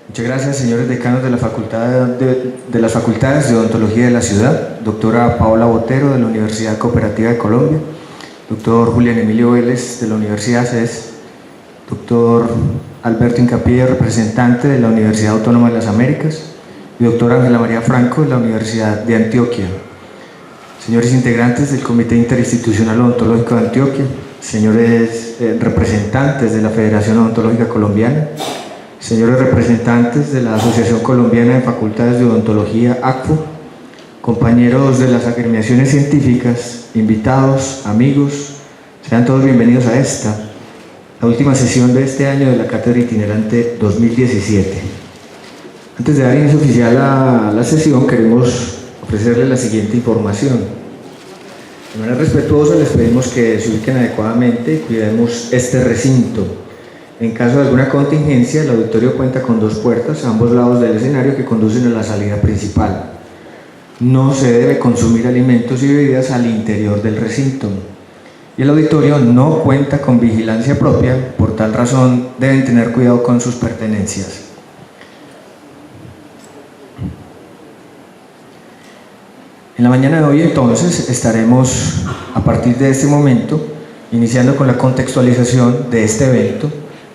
Muchas gracias, señores decanos de de las facultades de odontología de la ciudad, doctora Paola Botero de la Universidad Cooperativa de Colombia, doctor Julián Emilio Vélez de la Universidad CES, doctor Alberto Incapié, representante de la Universidad Autónoma de las Américas, y doctora Ángela María Franco de la Universidad de Antioquia. Señores integrantes del Comité Interinstitucional Odontológico de Antioquia, señores representantes de la Federación Odontológica Colombiana, señores representantes de la Asociación Colombiana de Facultades de Odontología, ACFO, compañeros de las agremiaciones científicas, invitados, amigos, sean todos bienvenidos a la última sesión de este año de la Cátedra Itinerante 2017. Antes de dar inicio oficial a la sesión, queremos ofrecerles la siguiente información. De manera respetuosa les pedimos que se ubiquen adecuadamente y cuidemos este recinto. En caso de alguna contingencia, el auditorio cuenta con 2 puertas a ambos lados del escenario que conducen a la salida principal. No se debe consumir alimentos y bebidas al interior del recinto. Y el auditorio no cuenta con vigilancia propia, por tal razón deben tener cuidado con sus pertenencias. En la mañana de hoy, entonces, estaremos, a partir de este momento, iniciando con la contextualización de este evento.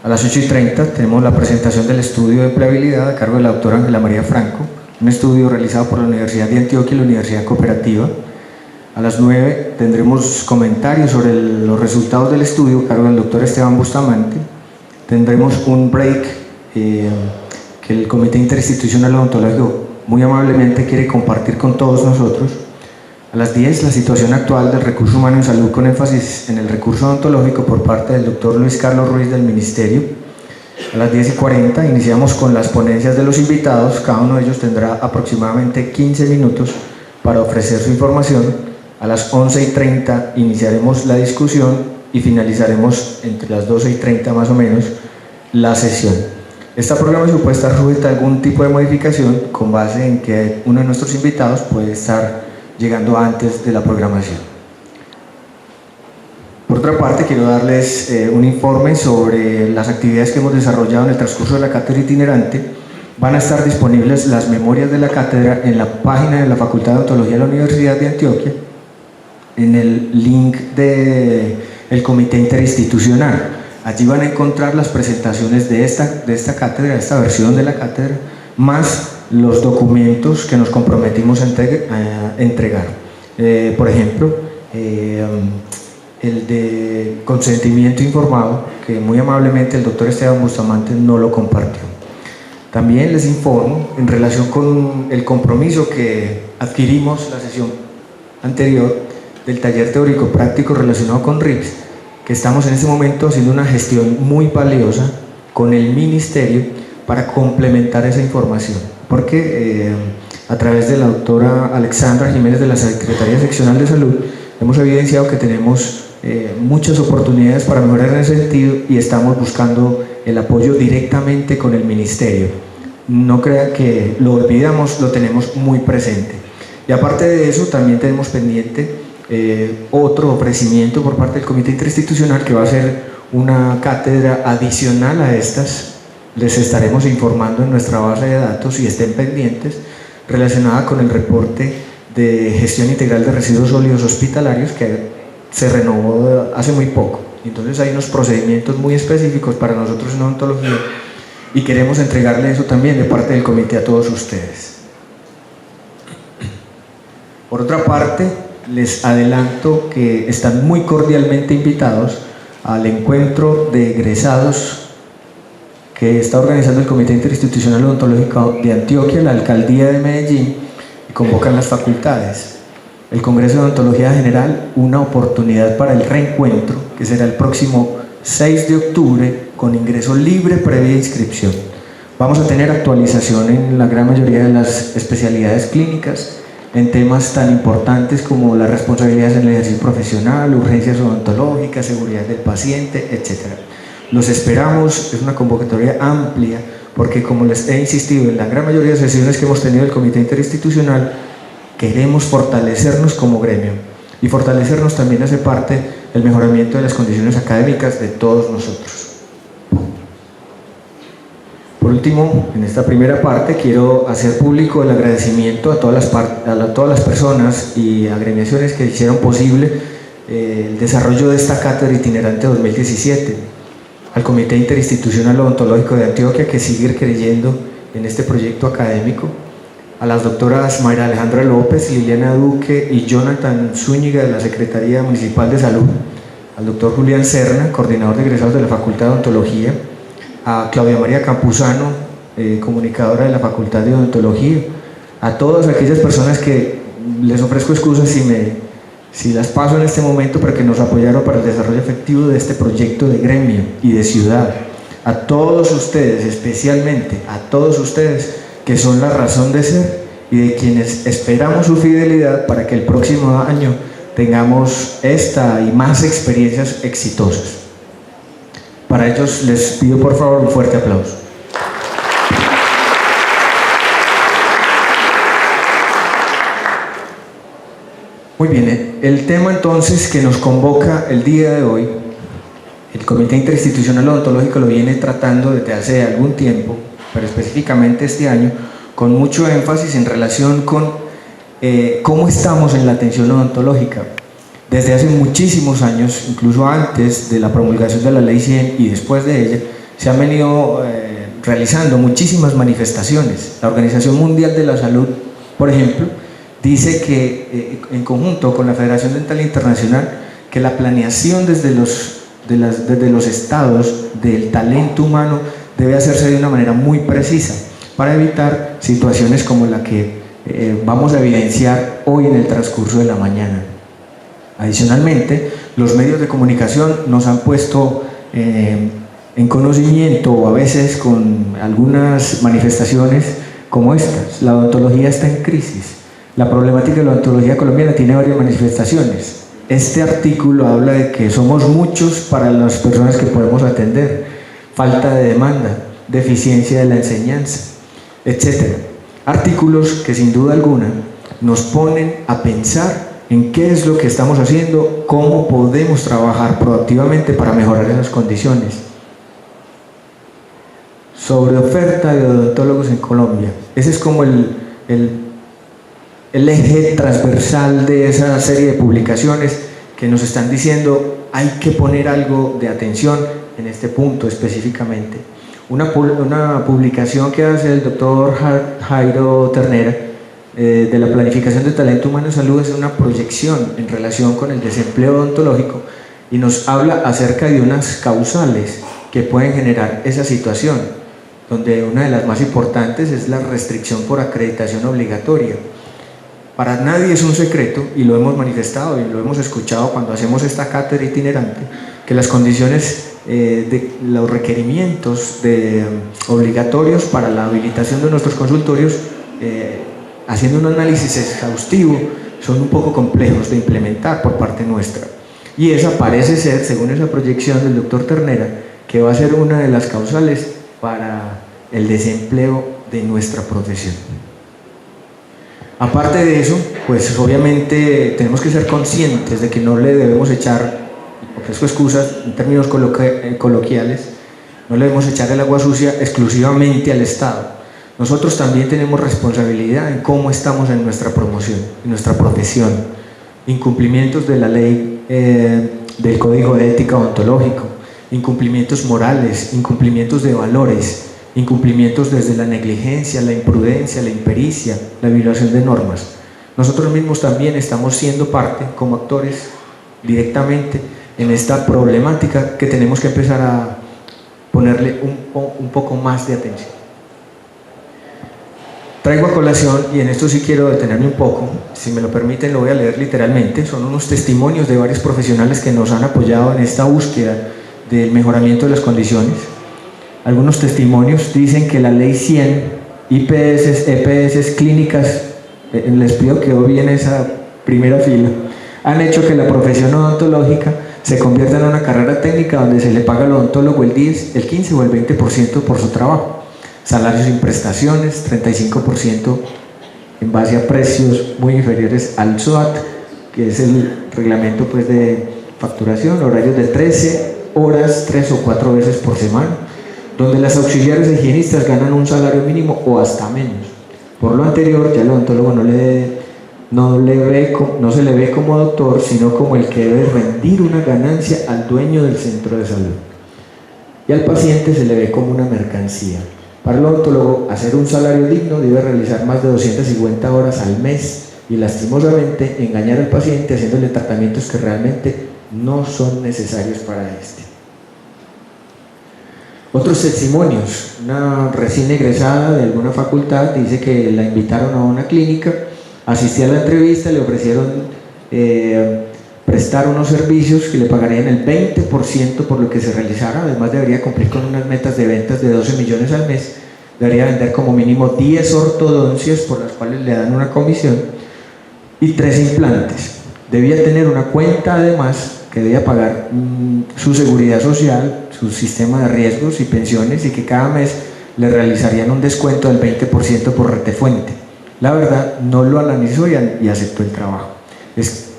A las 8:30 tenemos la presentación del estudio de empleabilidad a cargo de la doctora Ángela María Franco, un estudio realizado por la Universidad de Antioquia y la Universidad Cooperativa. A las 9 tendremos comentarios sobre los resultados del estudio a cargo del doctor Esteban Bustamante. Tendremos un break que el Comité Interinstitucional Odontológico muy amablemente quiere compartir con todos nosotros. A las 10, la situación actual del recurso humano en salud con énfasis en el recurso odontológico por parte del doctor Luis Carlos Ruiz del Ministerio. A las 10:40 iniciamos con las ponencias de los invitados. Cada uno de ellos tendrá aproximadamente 15 minutos para ofrecer su información. A las 11:30 iniciaremos la discusión y finalizaremos entre las 12:30 más o menos la sesión. Esta programación puede estar sujeta a algún tipo de modificación con base en que uno de nuestros invitados puede estar llegando antes de la programación. Por otra parte, quiero darles un informe sobre las actividades que hemos desarrollado en el transcurso de la cátedra itinerante. Van a estar disponibles las memorias de la cátedra en la página de la Facultad de Odontología de la Universidad de Antioquia, en el link del Comité Interinstitucional. Allí van a encontrar las presentaciones de esta cátedra, esta versión de la cátedra, más los documentos que nos comprometimos a entregar. Por ejemplo, el de consentimiento informado, que muy amablemente el doctor Esteban Bustamante no lo compartió. También les informo, en relación con el compromiso que adquirimos la sesión anterior del taller teórico práctico relacionado con RIPS, que estamos en este momento haciendo una gestión muy valiosa con el Ministerio para complementar esa información, porque a través de la doctora Alexandra Jiménez de la Secretaría Seccional de Salud hemos evidenciado que tenemos muchas oportunidades para mejorar en ese sentido y estamos buscando el apoyo directamente con el Ministerio. No crea que lo olvidamos, lo tenemos muy presente. Y aparte de eso, también tenemos pendiente otro ofrecimiento por parte del Comité Interinstitucional, que va a ser una cátedra adicional a estas. Les estaremos informando en nuestra base de datos y estén pendientes, relacionada con el reporte de gestión integral de residuos sólidos hospitalarios que se renovó hace muy poco. Entonces hay unos procedimientos muy específicos para nosotros en odontología y queremos entregarle eso también de parte del comité a todos ustedes. Por otra parte, les adelanto que están muy cordialmente invitados al encuentro de egresados que está organizando el Comité Interinstitucional Odontológico de Antioquia, la Alcaldía de Medellín, y convocan las facultades. El Congreso de Odontología General, una oportunidad para el reencuentro, que será el próximo 6 de octubre, con ingreso libre previa inscripción. Vamos a tener actualización en la gran mayoría de las especialidades clínicas, en temas tan importantes como las responsabilidades en el ejercicio profesional, urgencias odontológicas, seguridad del paciente, etc. Los esperamos, es una convocatoria amplia, porque como les he insistido en la gran mayoría de sesiones que hemos tenido el Comité Interinstitucional, queremos fortalecernos como gremio, y fortalecernos también hace parte del mejoramiento de las condiciones académicas de todos nosotros. Por último, en esta primera parte, quiero hacer público el agradecimiento a todas las personas y agremiaciones que hicieron posible el desarrollo de esta cátedra itinerante 2017, al Comité Interinstitucional Odontológico de Antioquia, que sigue creyendo en este proyecto académico, a las doctoras Mayra Alejandra López, Liliana Duque y Jonathan Zúñiga de la Secretaría Municipal de Salud, al doctor Julián Serna, coordinador de egresados de la Facultad de Odontología, a Claudia María Campuzano, comunicadora de la Facultad de Odontología, a todas aquellas personas que les ofrezco excusas si las paso en este momento, pero que nos apoyaron para el desarrollo efectivo de este proyecto de gremio y de ciudad. A todos ustedes, especialmente a todos ustedes que son la razón de ser y de quienes esperamos su fidelidad para que el próximo año tengamos esta y más experiencias exitosas. Para ellos les pido por favor un fuerte aplauso. Muy bien, el tema entonces que nos convoca el día de hoy, el Comité Interinstitucional Odontológico lo viene tratando desde hace algún tiempo, pero específicamente este año, con mucho énfasis en relación con cómo estamos en la atención odontológica. Desde hace muchísimos años, incluso antes de la promulgación de la Ley 100 y después de ella, se han venido realizando muchísimas manifestaciones. La Organización Mundial de la Salud, por ejemplo, dice que en conjunto con la Federación Dental Internacional, que la planeación desde los estados del talento humano debe hacerse de una manera muy precisa para evitar situaciones como la que vamos a evidenciar hoy en el transcurso de la mañana. Adicionalmente, los medios de comunicación nos han puesto en conocimiento, o a veces con algunas manifestaciones como estas. La odontología está en crisis. La problemática de la odontología colombiana tiene varias manifestaciones. Este artículo habla de que somos muchos para las personas que podemos atender, falta de demanda, deficiencia de la enseñanza, etc. Artículos que sin duda alguna nos ponen a pensar en qué es lo que estamos haciendo, cómo podemos trabajar proactivamente para mejorar esas condiciones. Sobre oferta de odontólogos en Colombia. Ese es como el eje transversal de esa serie de publicaciones que nos están diciendo hay que poner algo de atención en este punto específicamente. Una publicación que hace el doctor Jairo Ternera de la planificación de talento humano en salud es una proyección en relación con el desempleo odontológico y nos habla acerca de unas causales que pueden generar esa situación, donde una de las más importantes es la restricción por acreditación obligatoria. Para nadie es un secreto, y lo hemos manifestado y lo hemos escuchado cuando hacemos esta cátedra itinerante, que las condiciones de los requerimientos obligatorios para la habilitación de nuestros consultorios, haciendo un análisis exhaustivo, son un poco complejos de implementar por parte nuestra. Y esa parece ser, según esa proyección del doctor Ternera, que va a ser una de las causales para el desempleo de nuestra profesión. Aparte de eso, pues obviamente tenemos que ser conscientes de que no le debemos echar, ofrezco excusas en términos coloquiales, no le debemos echar el agua sucia exclusivamente al Estado. Nosotros también tenemos responsabilidad en cómo estamos en nuestra promoción, en nuestra profesión. Incumplimientos de la ley del Código de Ética Odontológico, incumplimientos morales, incumplimientos de valores, incumplimientos desde la negligencia, la imprudencia, la impericia, la violación de normas. Nosotros mismos también estamos siendo parte, como actores, directamente en esta problemática que tenemos que empezar a ponerle un poco más de atención. Traigo a colación, y en esto sí quiero detenerme un poco, si me lo permiten lo voy a leer literalmente, son unos testimonios de varios profesionales que nos han apoyado en esta búsqueda del mejoramiento de las condiciones. Algunos testimonios dicen que la Ley 100, IPS, EPS, clínicas, les pido que obvien esa primera fila, han hecho que la profesión odontológica se convierta en una carrera técnica donde se le paga al odontólogo el 10, el 15 o el 20% por su trabajo. Salarios sin prestaciones, 35% en base a precios muy inferiores al SOAT, que es el reglamento pues, de facturación, horarios de 13 horas, 3 o 4 veces por semana, donde las auxiliares e higienistas ganan un salario mínimo o hasta menos. Por lo anterior, ya el odontólogo no se le ve como doctor, sino como el que debe rendir una ganancia al dueño del centro de salud. Y al paciente se le ve como una mercancía. Para el odontólogo, hacer un salario digno debe realizar más de 250 horas al mes y lastimosamente engañar al paciente haciéndole tratamientos que realmente no son necesarios para este. Otros testimonios: una recién egresada de alguna facultad dice que la invitaron a una clínica, asistí a la entrevista, le ofrecieron prestar unos servicios que le pagarían el 20% por lo que se realizara. Además debería cumplir con unas metas de ventas de 12 millones al mes, debería vender como mínimo 10 ortodoncias por las cuales le dan una comisión y 3 implantes. Debía tener una cuenta además que debía pagar su seguridad social, su sistema de riesgos y pensiones, y que cada mes le realizarían un descuento del 20% por retefuente. La verdad, no lo analizó y aceptó el trabajo.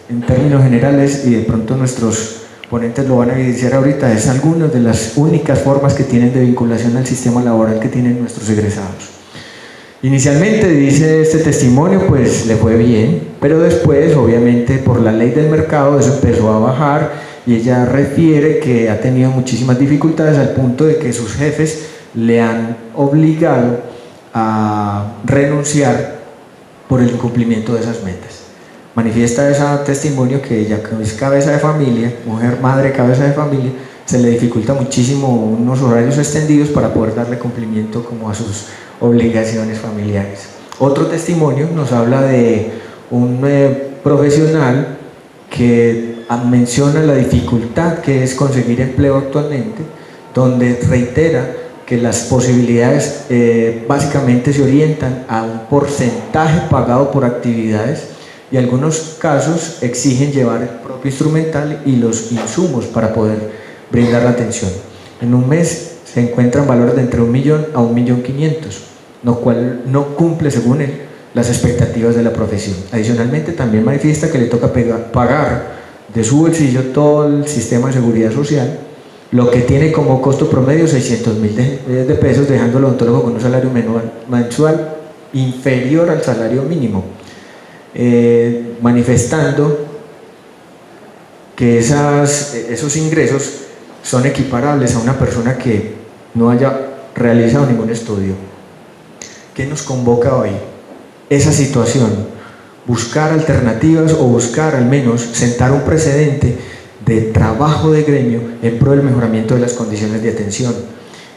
En términos generales, y de pronto nuestros ponentes lo van a evidenciar ahorita, es algunas de las únicas formas que tienen de vinculación al sistema laboral que tienen nuestros egresados. Inicialmente, dice este testimonio, pues le fue bien, pero después, obviamente, por la ley del mercado, eso empezó a bajar, y ella refiere que ha tenido muchísimas dificultades al punto de que sus jefes le han obligado a renunciar por el incumplimiento de esas metas. Manifiesta ese testimonio que ella, que es cabeza de familia, mujer, madre, cabeza de familia, se le dificulta muchísimo unos horarios extendidos para poder darle cumplimiento como a sus obligaciones familiares. Otro testimonio nos habla de un profesional que menciona la dificultad que es conseguir empleo actualmente, donde reitera que las posibilidades básicamente se orientan a un porcentaje pagado por actividades, y en algunos casos exigen llevar el propio instrumental y los insumos para poder brindar la atención. En un mes se encuentran valores de entre 1 millón a 1.500.000, lo cual no cumple, según él, las expectativas de la profesión. Adicionalmente, también manifiesta que le toca pagar de su bolsillo todo el sistema de seguridad social, lo que tiene como costo promedio 600.000 de pesos, dejando al odontólogo con un salario mensual inferior al salario mínimo, manifestando que esos ingresos son equiparables a una persona que no haya realizado ningún estudio. ¿Qué nos convoca hoy? Esa situación, buscar alternativas o buscar al menos sentar un precedente de trabajo de gremio en pro del mejoramiento de las condiciones de atención.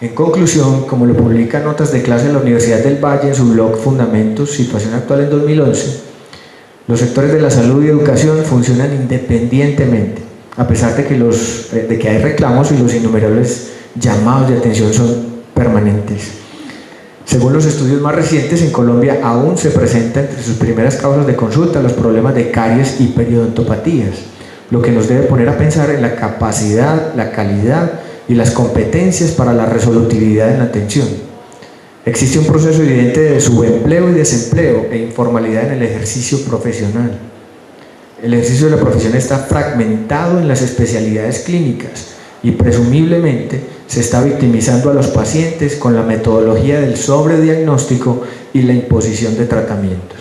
En conclusión, como lo publica Notas de Clase en la Universidad del Valle en su blog Fundamentos, situación actual en 2011, los sectores de la salud y educación funcionan independientemente, a pesar de que hay reclamos y los innumerables llamados de atención son permanentes. Según los estudios más recientes, en Colombia aún se presenta entre sus primeras causas de consulta los problemas de caries y periodontopatías, lo que nos debe poner a pensar en la capacidad, la calidad y las competencias para la resolutividad en la atención. Existe un proceso evidente de subempleo y desempleo e informalidad en el ejercicio profesional. El ejercicio de la profesión está fragmentado en las especialidades clínicas y presumiblemente se está victimizando a los pacientes con la metodología del sobrediagnóstico y la imposición de tratamientos.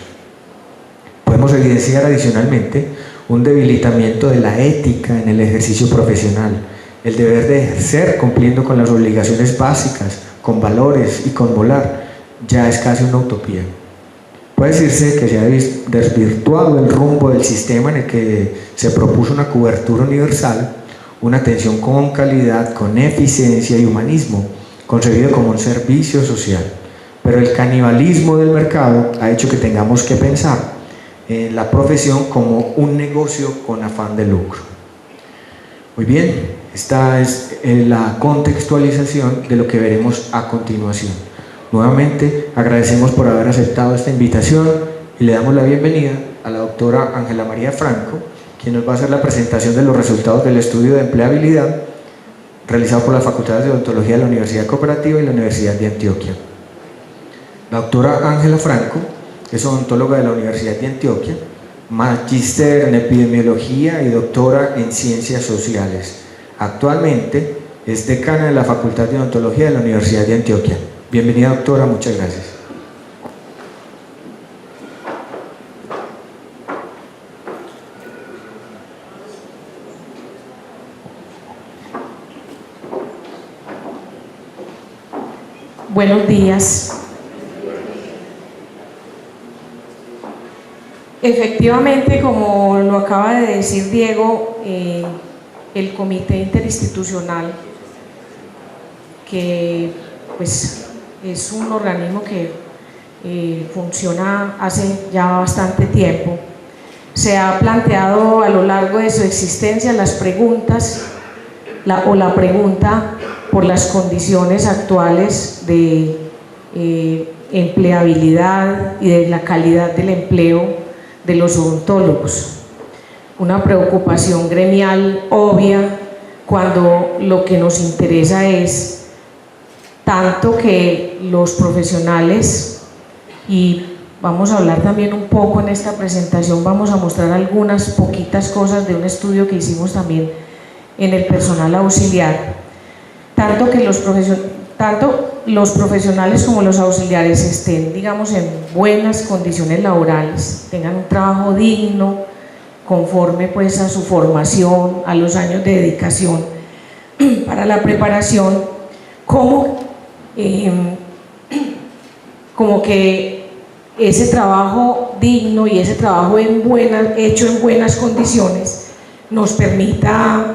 Podemos evidenciar adicionalmente un debilitamiento de la ética en el ejercicio profesional, el deber de ejercer cumpliendo con las obligaciones básicas, con valores y con volar, ya es casi una utopía. Puede decirse que se ha desvirtuado el rumbo del sistema en el que se propuso una cobertura universal, una atención con calidad, con eficiencia y humanismo, concebido como un servicio social. Pero el canibalismo del mercado ha hecho que tengamos que pensar en la profesión como un negocio con afán de lucro. Muy bien, esta es la contextualización de lo que veremos a continuación. Nuevamente agradecemos por haber aceptado esta invitación y le damos la bienvenida a la doctora Ángela María Franco, quien nos va a hacer la presentación de los resultados del estudio de empleabilidad realizado por las facultades de odontología de la Universidad Cooperativa y la Universidad de Antioquia. La doctora Ángela Franco es odontóloga de la Universidad de Antioquia, magíster en epidemiología y doctora en ciencias sociales. Actualmente es decana de la Facultad de Odontología de la Universidad de Antioquia. Bienvenida, doctora, muchas gracias. Buenos días. Efectivamente, como lo acaba de decir Diego, el Comité Interinstitucional, que pues es un organismo que funciona hace ya bastante tiempo, se ha planteado a lo largo de su existencia las preguntas, la pregunta por las condiciones actuales de empleabilidad y de la calidad del empleo de los odontólogos. Una preocupación gremial obvia cuando lo que nos interesa es tanto que los profesionales, y vamos a hablar también un poco en esta presentación, vamos a mostrar algunas poquitas cosas de un estudio que hicimos también en el personal auxiliar, tanto los profesionales como los auxiliares estén, digamos, en buenas condiciones laborales, tengan un trabajo digno, conforme pues a su formación, a los años de dedicación para la preparación, como que ese trabajo digno y ese trabajo hecho en buenas condiciones nos permita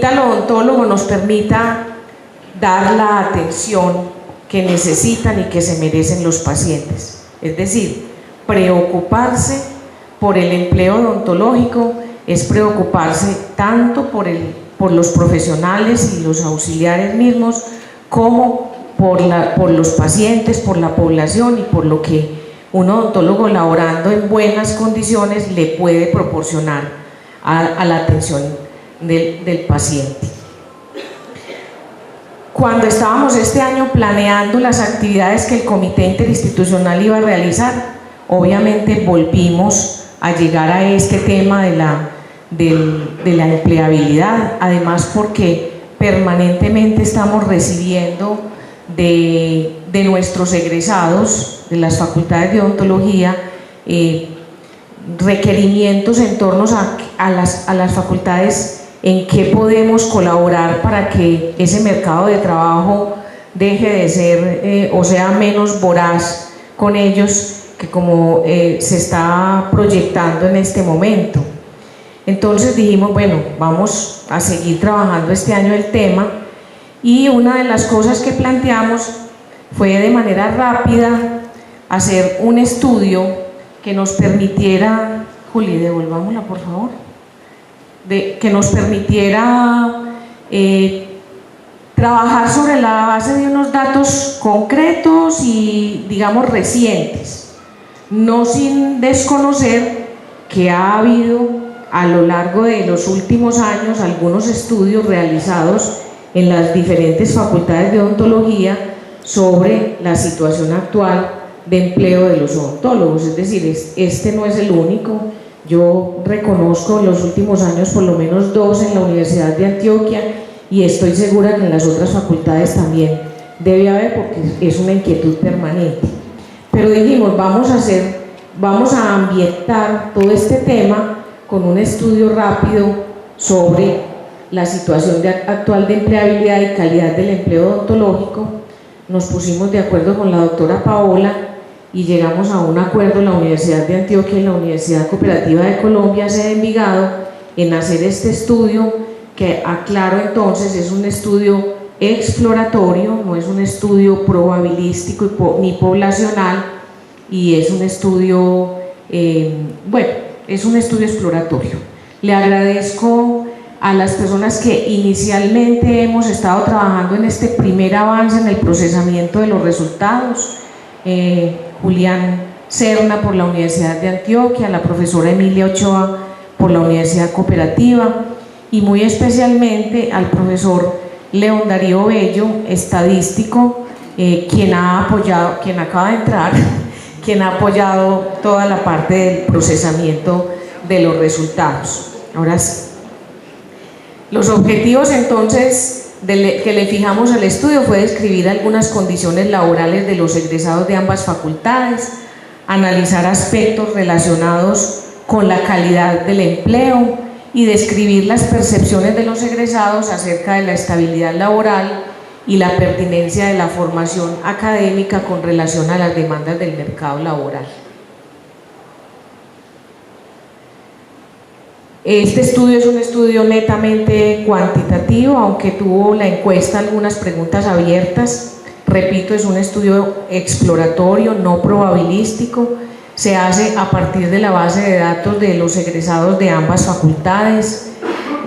al odontólogo, nos permita dar la atención que necesitan y que se merecen los pacientes. Es decir, preocuparse por el empleo odontológico es preocuparse tanto por los profesionales y los auxiliares mismos, como por los pacientes, por la población y por lo que un odontólogo laborando en buenas condiciones le puede proporcionar a la atención del paciente. Cuando estábamos este año planeando las actividades que el Comité Interinstitucional iba a realizar, obviamente volvimos a llegar a este tema de la empleabilidad, además porque permanentemente estamos recibiendo de nuestros egresados de las facultades de odontología requerimientos en torno a las facultades en qué podemos colaborar para que ese mercado de trabajo deje de ser o sea menos voraz con ellos, que como se está proyectando en este momento. Entonces dijimos, bueno, vamos a seguir trabajando este año el tema, y una de las cosas que planteamos fue de manera rápida hacer un estudio que nos permitiera, Juli, devolvámosla por favor, que nos permitiera trabajar sobre la base de unos datos concretos y, digamos, recientes, no sin desconocer que ha habido a lo largo de los últimos años algunos estudios realizados en las diferentes facultades de odontología sobre la situación actual de empleo de los odontólogos. Es decir, este no es el único. Yo reconozco en los últimos años por lo menos 2 en la Universidad de Antioquia, y estoy segura que en las otras facultades también debe haber, porque es una inquietud permanente. Pero dijimos, vamos a ambientar todo este tema con un estudio rápido sobre la situación actual de empleabilidad y calidad del empleo odontológico. Nos pusimos de acuerdo con la doctora Paola y llegamos a un acuerdo en la Universidad de Antioquia y la Universidad Cooperativa de Colombia, sede de Envigado, en hacer este estudio, que aclaro entonces es un estudio exploratorio, no es un estudio probabilístico ni poblacional, y es un estudio, es un estudio exploratorio. Le agradezco a las personas que inicialmente hemos estado trabajando en este primer avance en el procesamiento de los resultados, Julián Serna por la Universidad de Antioquia, la profesora Emilia Ochoa por la Universidad Cooperativa, y muy especialmente al profesor León Darío Bello, estadístico, quien acaba de entrar, quien ha apoyado toda la parte del procesamiento de los resultados. Ahora sí. Los objetivos entonces que le fijamos al estudio fue describir algunas condiciones laborales de los egresados de ambas facultades, analizar aspectos relacionados con la calidad del empleo y describir las percepciones de los egresados acerca de la estabilidad laboral y la pertinencia de la formación académica con relación a las demandas del mercado laboral. Este estudio es un estudio netamente cuantitativo, aunque tuvo la encuesta algunas preguntas abiertas. Repito, es un estudio exploratorio, no probabilístico. Se hace a partir de la base de datos de los egresados de ambas facultades.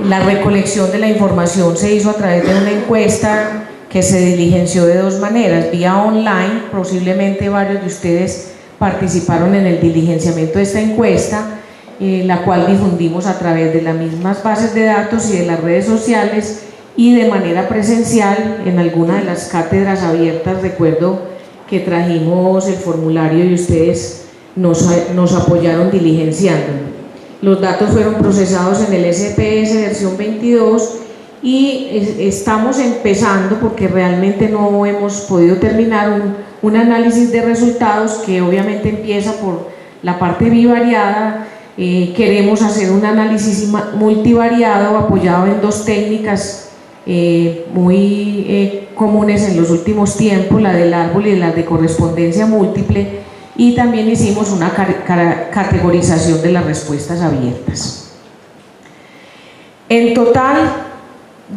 La recolección de la información se hizo a través de una encuesta que se diligenció de dos maneras: vía online, posiblemente varios de ustedes participaron en el diligenciamiento de esta encuesta, la cual difundimos a través de las mismas bases de datos y de las redes sociales, y de manera presencial en alguna de las cátedras abiertas. Recuerdo que trajimos el formulario y ustedes nos apoyaron diligenciándolo. Los datos fueron procesados en el SPS versión 22 y estamos empezando, porque realmente no hemos podido terminar, un análisis de resultados que obviamente empieza por la parte bivariada. Queremos hacer un análisis multivariado apoyado en dos técnicas muy comunes en los últimos tiempos, la del árbol y la de correspondencia múltiple, y también hicimos una categorización de las respuestas abiertas. En total,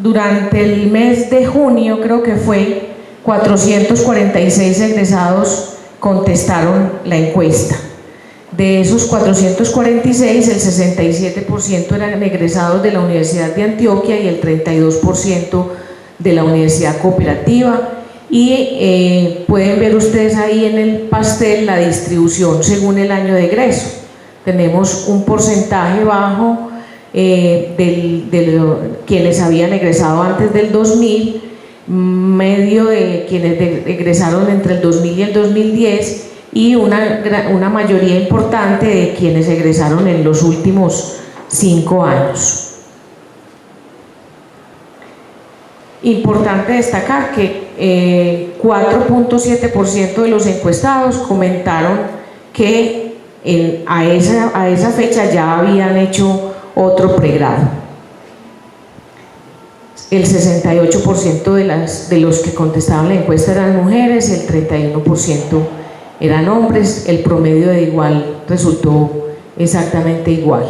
durante el mes de junio, creo que fue, 446 egresados contestaron la encuesta. De esos 446, el 67% eran egresados de la Universidad de Antioquia y el 32% de la Universidad Cooperativa. Y pueden ver ustedes ahí en el pastel la distribución según el año de egreso. Tenemos un porcentaje bajo de quienes habían egresado antes del 2000, medio de quienes egresaron entre el 2000 y el 2010, y una mayoría importante de quienes egresaron en los últimos 5 años. Importante destacar que 4.7% de los encuestados comentaron que a esa fecha ya habían hecho otro pregrado. El 68% de los que contestaban la encuesta eran mujeres, el 31% eran hombres. El promedio de igual resultó exactamente igual.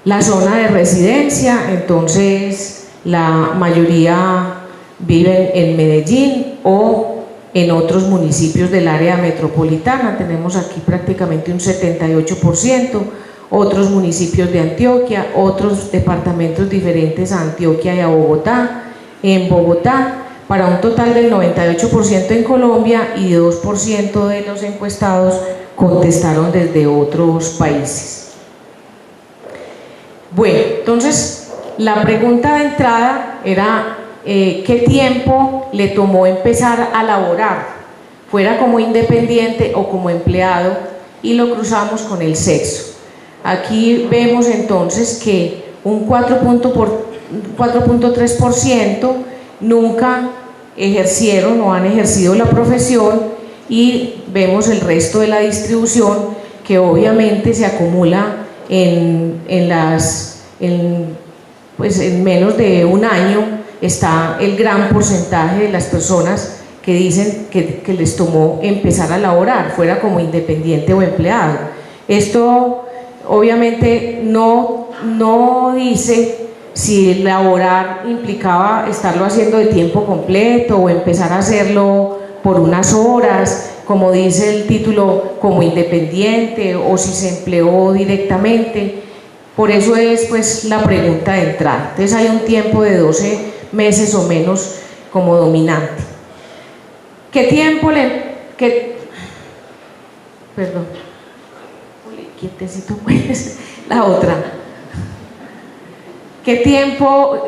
La zona de residencia, entonces la mayoría viven en Medellín o en otros municipios del área metropolitana. Tenemos aquí prácticamente un 78%, otros municipios de Antioquia, otros departamentos diferentes a Antioquia y a Bogotá. En Bogotá, para un total del 98% en Colombia, y 2% de los encuestados contestaron desde otros países. Bueno, entonces la pregunta de entrada era ¿qué tiempo le tomó empezar a laborar, fuera como independiente o como empleado? Y lo cruzamos con el sexo. Aquí vemos entonces que un 4.3% nunca ejercieron o han ejercido la profesión, y vemos el resto de la distribución, que obviamente se acumula en menos de un año. Está el gran porcentaje de las personas que dicen que les tomó empezar a laborar, fuera como independiente o empleado. Esto obviamente no dice si laborar implicaba estarlo haciendo de tiempo completo o empezar a hacerlo por unas horas, como dice el título, como independiente, o si se empleó directamente. Por eso es pues la pregunta de entrada. Entonces hay un tiempo de 12 meses o menos como dominante. ¿Qué tiempo perdón, quietecito pues, la otra. ¿qué tiempo,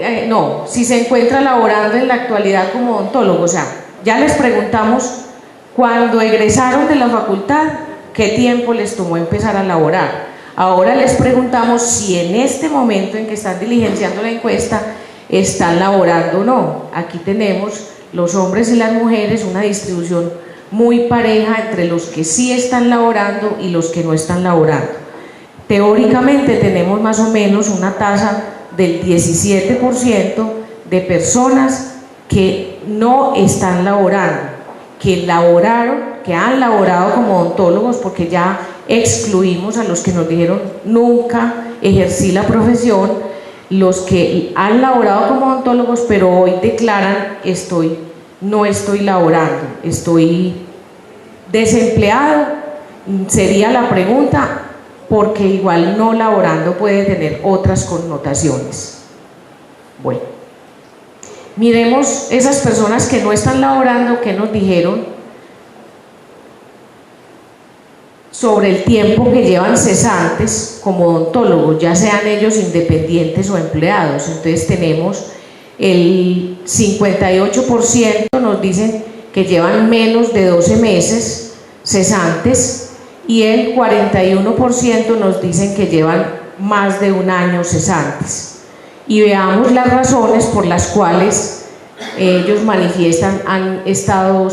si se encuentra laborando en la actualidad como odontólogo? O sea, ya les preguntamos cuando egresaron de la facultad, ¿qué tiempo les tomó empezar a laborar? Ahora les preguntamos si en este momento en que están diligenciando la encuesta están laborando o no. Aquí tenemos los hombres y las mujeres, una distribución muy pareja entre los que sí están laborando y los que no están laborando. Teóricamente tenemos más o menos una tasa del 17% de personas que no están laborando, que laboraron, que han laborado como odontólogos, porque ya excluimos a los que nos dijeron nunca ejercí la profesión, los que han laborado como odontólogos pero hoy declaran no estoy laborando, estoy desempleado. Sería la pregunta, porque igual no laborando puede tener otras connotaciones. Bueno, miremos esas personas que no están laborando, ¿qué nos dijeron sobre el tiempo que llevan cesantes como odontólogos, ya sean ellos independientes o empleados? Entonces tenemos el 58% nos dicen que llevan menos de 12 meses cesantes y el 41% nos dicen que llevan más de un año cesantes. Y veamos las razones por las cuales ellos manifiestan han estado,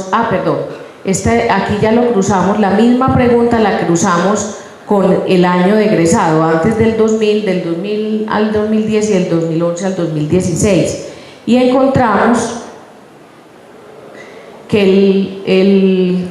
aquí ya lo cruzamos, la misma pregunta la cruzamos con el año de egresado, antes del 2000, del 2000 al 2010 y del 2011 al 2016, y encontramos que el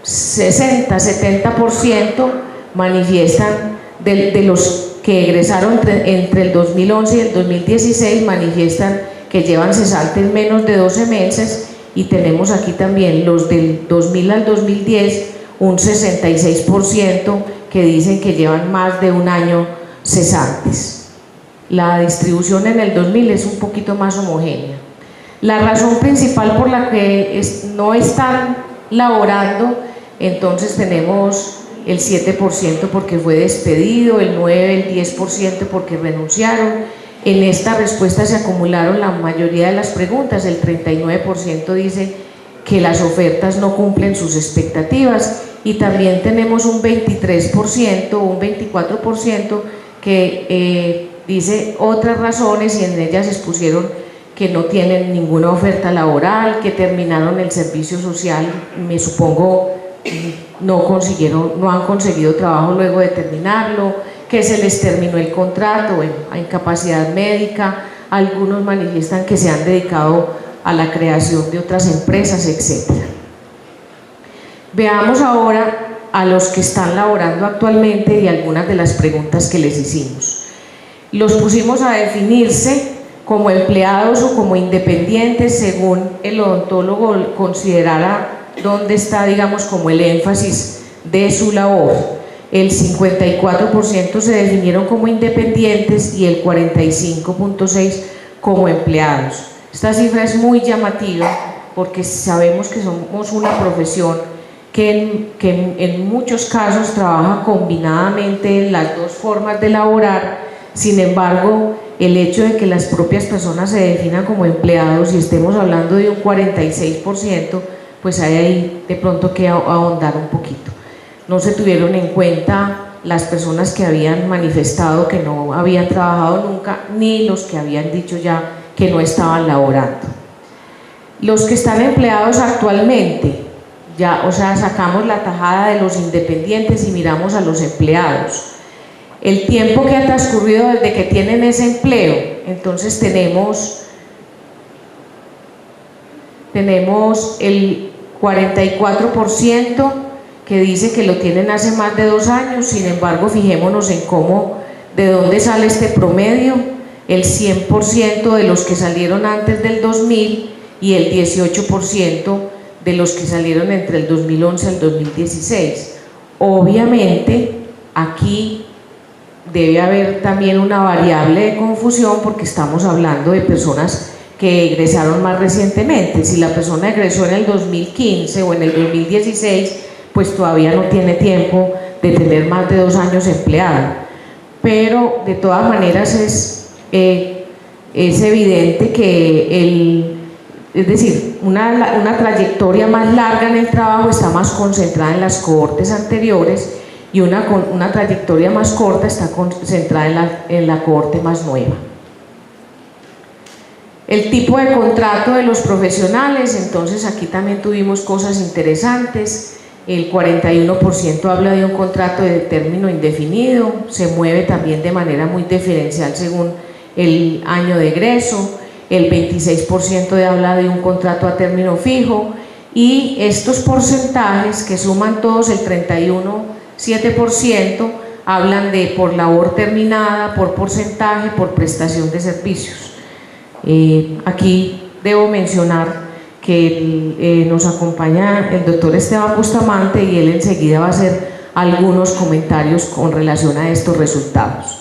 60-70% manifiestan de los que egresaron entre el 2011 y el 2016 manifiestan que llevan cesantes menos de 12 meses, y tenemos aquí también los del 2000 al 2010, un 66% que dicen que llevan más de un año cesantes. La distribución en el 2000 es un poquito más homogénea. La razón principal por la que no están laborando, entonces tenemos el 7% porque fue despedido, el 9%, el 10% porque renunciaron. En esta respuesta se acumularon la mayoría de las preguntas, el 39% dice que las ofertas no cumplen sus expectativas, y también tenemos un 23%, un 24% que dice otras razones, y en ellas expusieron que no tienen ninguna oferta laboral, que terminaron el servicio social, me supongo no han conseguido trabajo luego de terminarlo, que se les terminó el contrato, bueno, a incapacidad médica, algunos manifiestan que se han dedicado a la creación de otras empresas, etc. Veamos ahora a los que están laborando actualmente y algunas de las preguntas que les hicimos. Los pusimos a definirse como empleados o como independientes según el odontólogo considerara dónde está, digamos, como el énfasis de su labor. El 54% se definieron como independientes y el 45.6% como empleados. Esta cifra es muy llamativa porque sabemos que somos una profesión que en muchos casos trabaja combinadamente en las dos formas de laborar. Sin embargo, el hecho de que las propias personas se definan como empleados y estemos hablando de un 46%, pues hay ahí de pronto que ahondar un poquito. No se tuvieron en cuenta las personas que habían manifestado que no habían trabajado nunca, ni los que habían dicho ya que no estaban laborando. Los que están empleados actualmente, ya, o sea, sacamos la tajada de los independientes y miramos a los empleados. El tiempo que ha transcurrido desde que tienen ese empleo, entonces tenemos el 44% que dice que lo tienen hace más de 2 años. Sin embargo, fijémonos en de dónde sale este promedio: el 100% de los que salieron antes del 2000 y el 18% de los que salieron entre el 2011 y el 2016. Obviamente, aquí debe haber también una variable de confusión porque estamos hablando de personas que egresaron más recientemente. Si la persona egresó en el 2015 o en el 2016, pues todavía no tiene tiempo de tener más de 2 años empleado. Pero de todas maneras es es evidente que es decir, una trayectoria más larga en el trabajo está más concentrada en las cohortes anteriores y una trayectoria más corta está concentrada en la cohorte más nueva. El tipo de contrato de los profesionales, entonces aquí también tuvimos cosas interesantes. El 41% habla de un contrato de término indefinido, se mueve también de manera muy diferencial según el año de egreso. El 26% habla de un contrato a término fijo, y estos porcentajes que suman todos el 31,7% hablan de por labor terminada, por porcentaje, por prestación de servicios. Aquí debo mencionar que nos acompaña el doctor Esteban Bustamante y él enseguida va a hacer algunos comentarios con relación a estos resultados.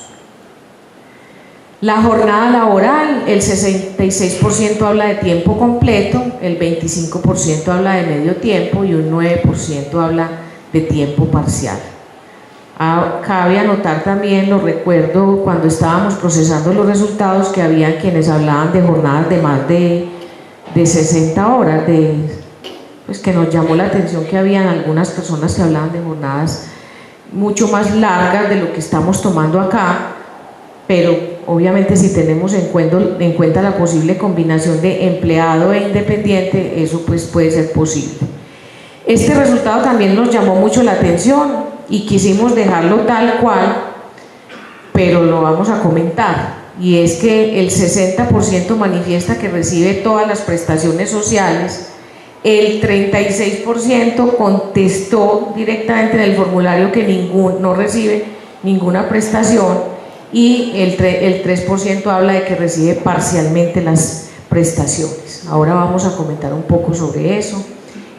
La jornada laboral, el 66% habla de tiempo completo, el 25% habla de medio tiempo y un 9% habla de tiempo parcial. Cabe anotar también, lo recuerdo cuando estábamos procesando los resultados, que había quienes hablaban de jornadas de más de 60 horas, pues que nos llamó la atención que habían algunas personas que hablaban de jornadas mucho más largas de lo que estamos tomando acá, pero obviamente si tenemos en cuenta la posible combinación de empleado e independiente, eso pues puede ser posible. Este resultado también nos llamó mucho la atención y quisimos dejarlo tal cual, pero lo vamos a comentar, y es que el 60% manifiesta que recibe todas las prestaciones sociales, el 36% contestó directamente en el formulario que no recibe ninguna prestación, y el 3% habla de que recibe parcialmente las prestaciones. Ahora vamos a comentar un poco sobre eso.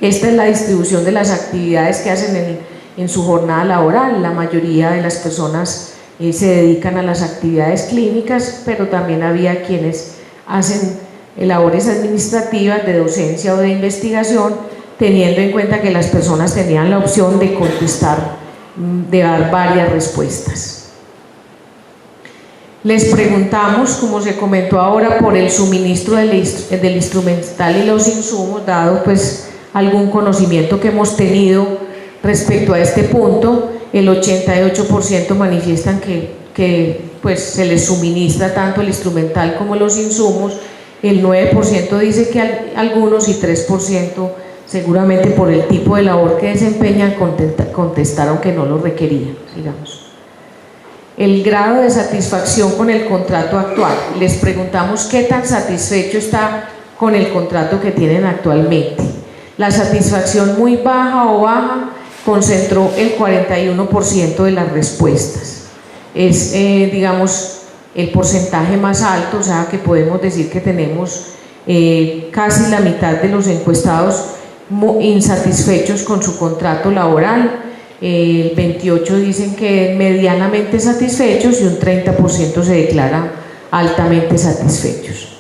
Esta es la distribución de las actividades que hacen en su jornada laboral. La mayoría de las personas se dedican a las actividades clínicas, pero también había quienes hacen labores administrativas, de docencia o de investigación, teniendo en cuenta que las personas tenían la opción de contestar, de dar varias respuestas. Les preguntamos, como se comentó ahora, por el suministro del instrumental y los insumos, dado pues algún conocimiento que hemos tenido respecto a este punto. El 88% manifiestan que pues se les suministra tanto el instrumental como los insumos, el 9% dice que algunos, y 3% seguramente por el tipo de labor que desempeñan contestaron que no lo requerían. Sigamos. El grado de satisfacción con el contrato actual. Les preguntamos qué tan satisfecho está con el contrato que tienen actualmente. La satisfacción muy baja o baja concentró el 41% de las respuestas. Es, digamos, el porcentaje más alto, o sea que podemos decir que tenemos casi la mitad de los encuestados insatisfechos con su contrato laboral. El 28% dicen que medianamente satisfechos y un 30% se declaran altamente satisfechos.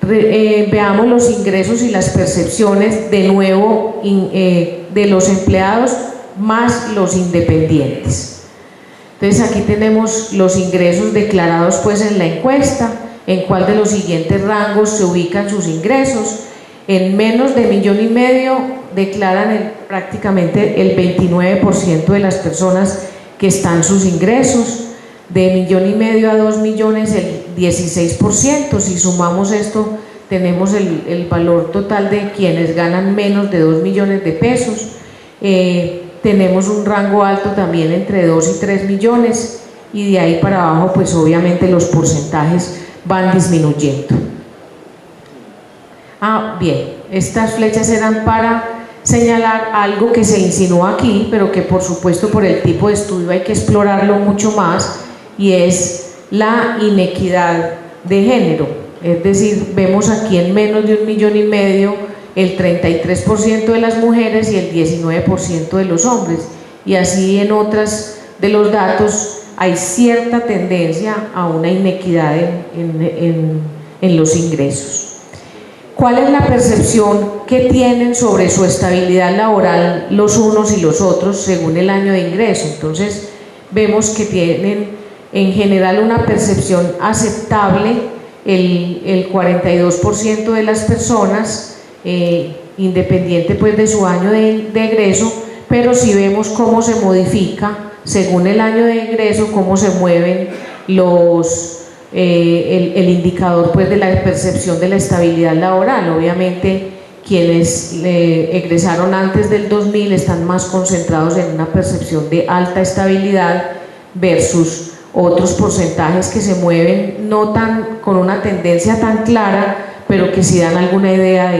Veamos los ingresos y las percepciones de nuevo de los empleados más los independientes. Entonces aquí tenemos los ingresos declarados pues en la encuesta, en cuál de los siguientes rangos se ubican sus ingresos. En menos de $1,5 millones declaran prácticamente el 29% de las personas que están sus ingresos. De $1,5 millones a $2 millones el 16%. Si sumamos esto, tenemos el valor total de quienes ganan menos de 2 millones de pesos. Tenemos un rango alto también entre 2 y 3 millones, y de ahí para abajo pues obviamente los porcentajes van disminuyendo. Bien, estas flechas eran para señalar algo que se insinúa aquí, pero que por supuesto por el tipo de estudio hay que explorarlo mucho más, y es la inequidad de género. Es decir, vemos aquí en menos de $1,5 millones el 33% de las mujeres y el 19% de los hombres, y así en otras de los datos hay cierta tendencia a una inequidad en los ingresos. ¿Cuál es la percepción que tienen sobre su estabilidad laboral los unos y los otros según el año de ingreso? Entonces vemos que tienen en general una percepción aceptable el 42% de las personas, independiente pues de su año de egreso, pero si vemos cómo se modifica según el año de egreso, cómo se mueven el indicador pues de la percepción de la estabilidad laboral. Obviamente quienes egresaron antes del 2000 están más concentrados en una percepción de alta estabilidad versus otros porcentajes que se mueven no tan con una tendencia tan clara, pero que sí dan alguna idea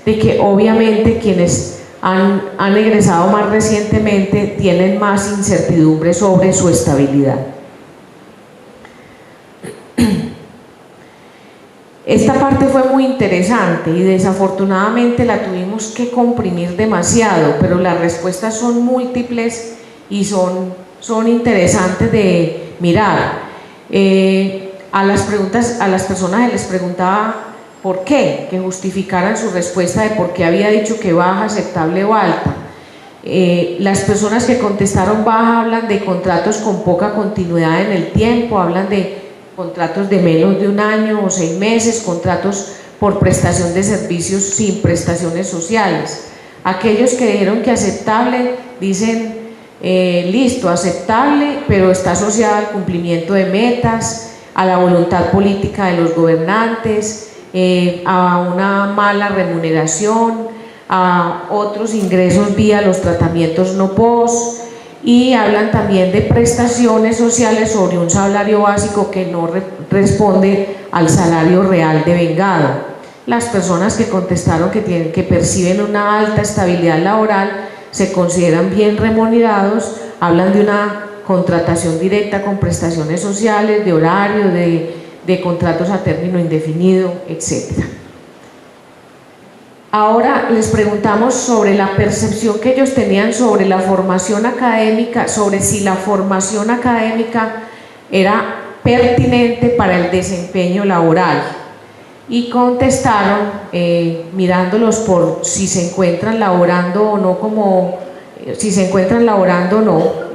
de que obviamente quienes han egresado más recientemente tienen más incertidumbre sobre su estabilidad. Esta parte fue muy interesante y desafortunadamente la tuvimos que comprimir demasiado, pero las respuestas son múltiples y son interesantes de mirar. A las personas les preguntaba por qué, que justificaran su respuesta de por qué había dicho que baja, aceptable o alta. Las personas que contestaron baja hablan de contratos con poca continuidad en el tiempo, hablan de contratos de menos de un año o 6 meses, contratos por prestación de servicios sin prestaciones sociales. Aquellos que dijeron que aceptable dicen listo, aceptable, pero está asociada al cumplimiento de metas, a la voluntad política de los gobernantes, a una mala remuneración, a otros ingresos vía los tratamientos no POS, y hablan también de prestaciones sociales sobre un salario básico que no responde al salario real devengado. Las personas que contestaron que perciben una alta estabilidad laboral se consideran bien remunerados, hablan de una contratación directa con prestaciones sociales, de horario, de contratos a término indefinido, etc. Ahora les preguntamos sobre la percepción que ellos tenían sobre la formación académica, sobre si la formación académica era pertinente para el desempeño laboral, y contestaron, mirándolos por si se encuentran laborando o no,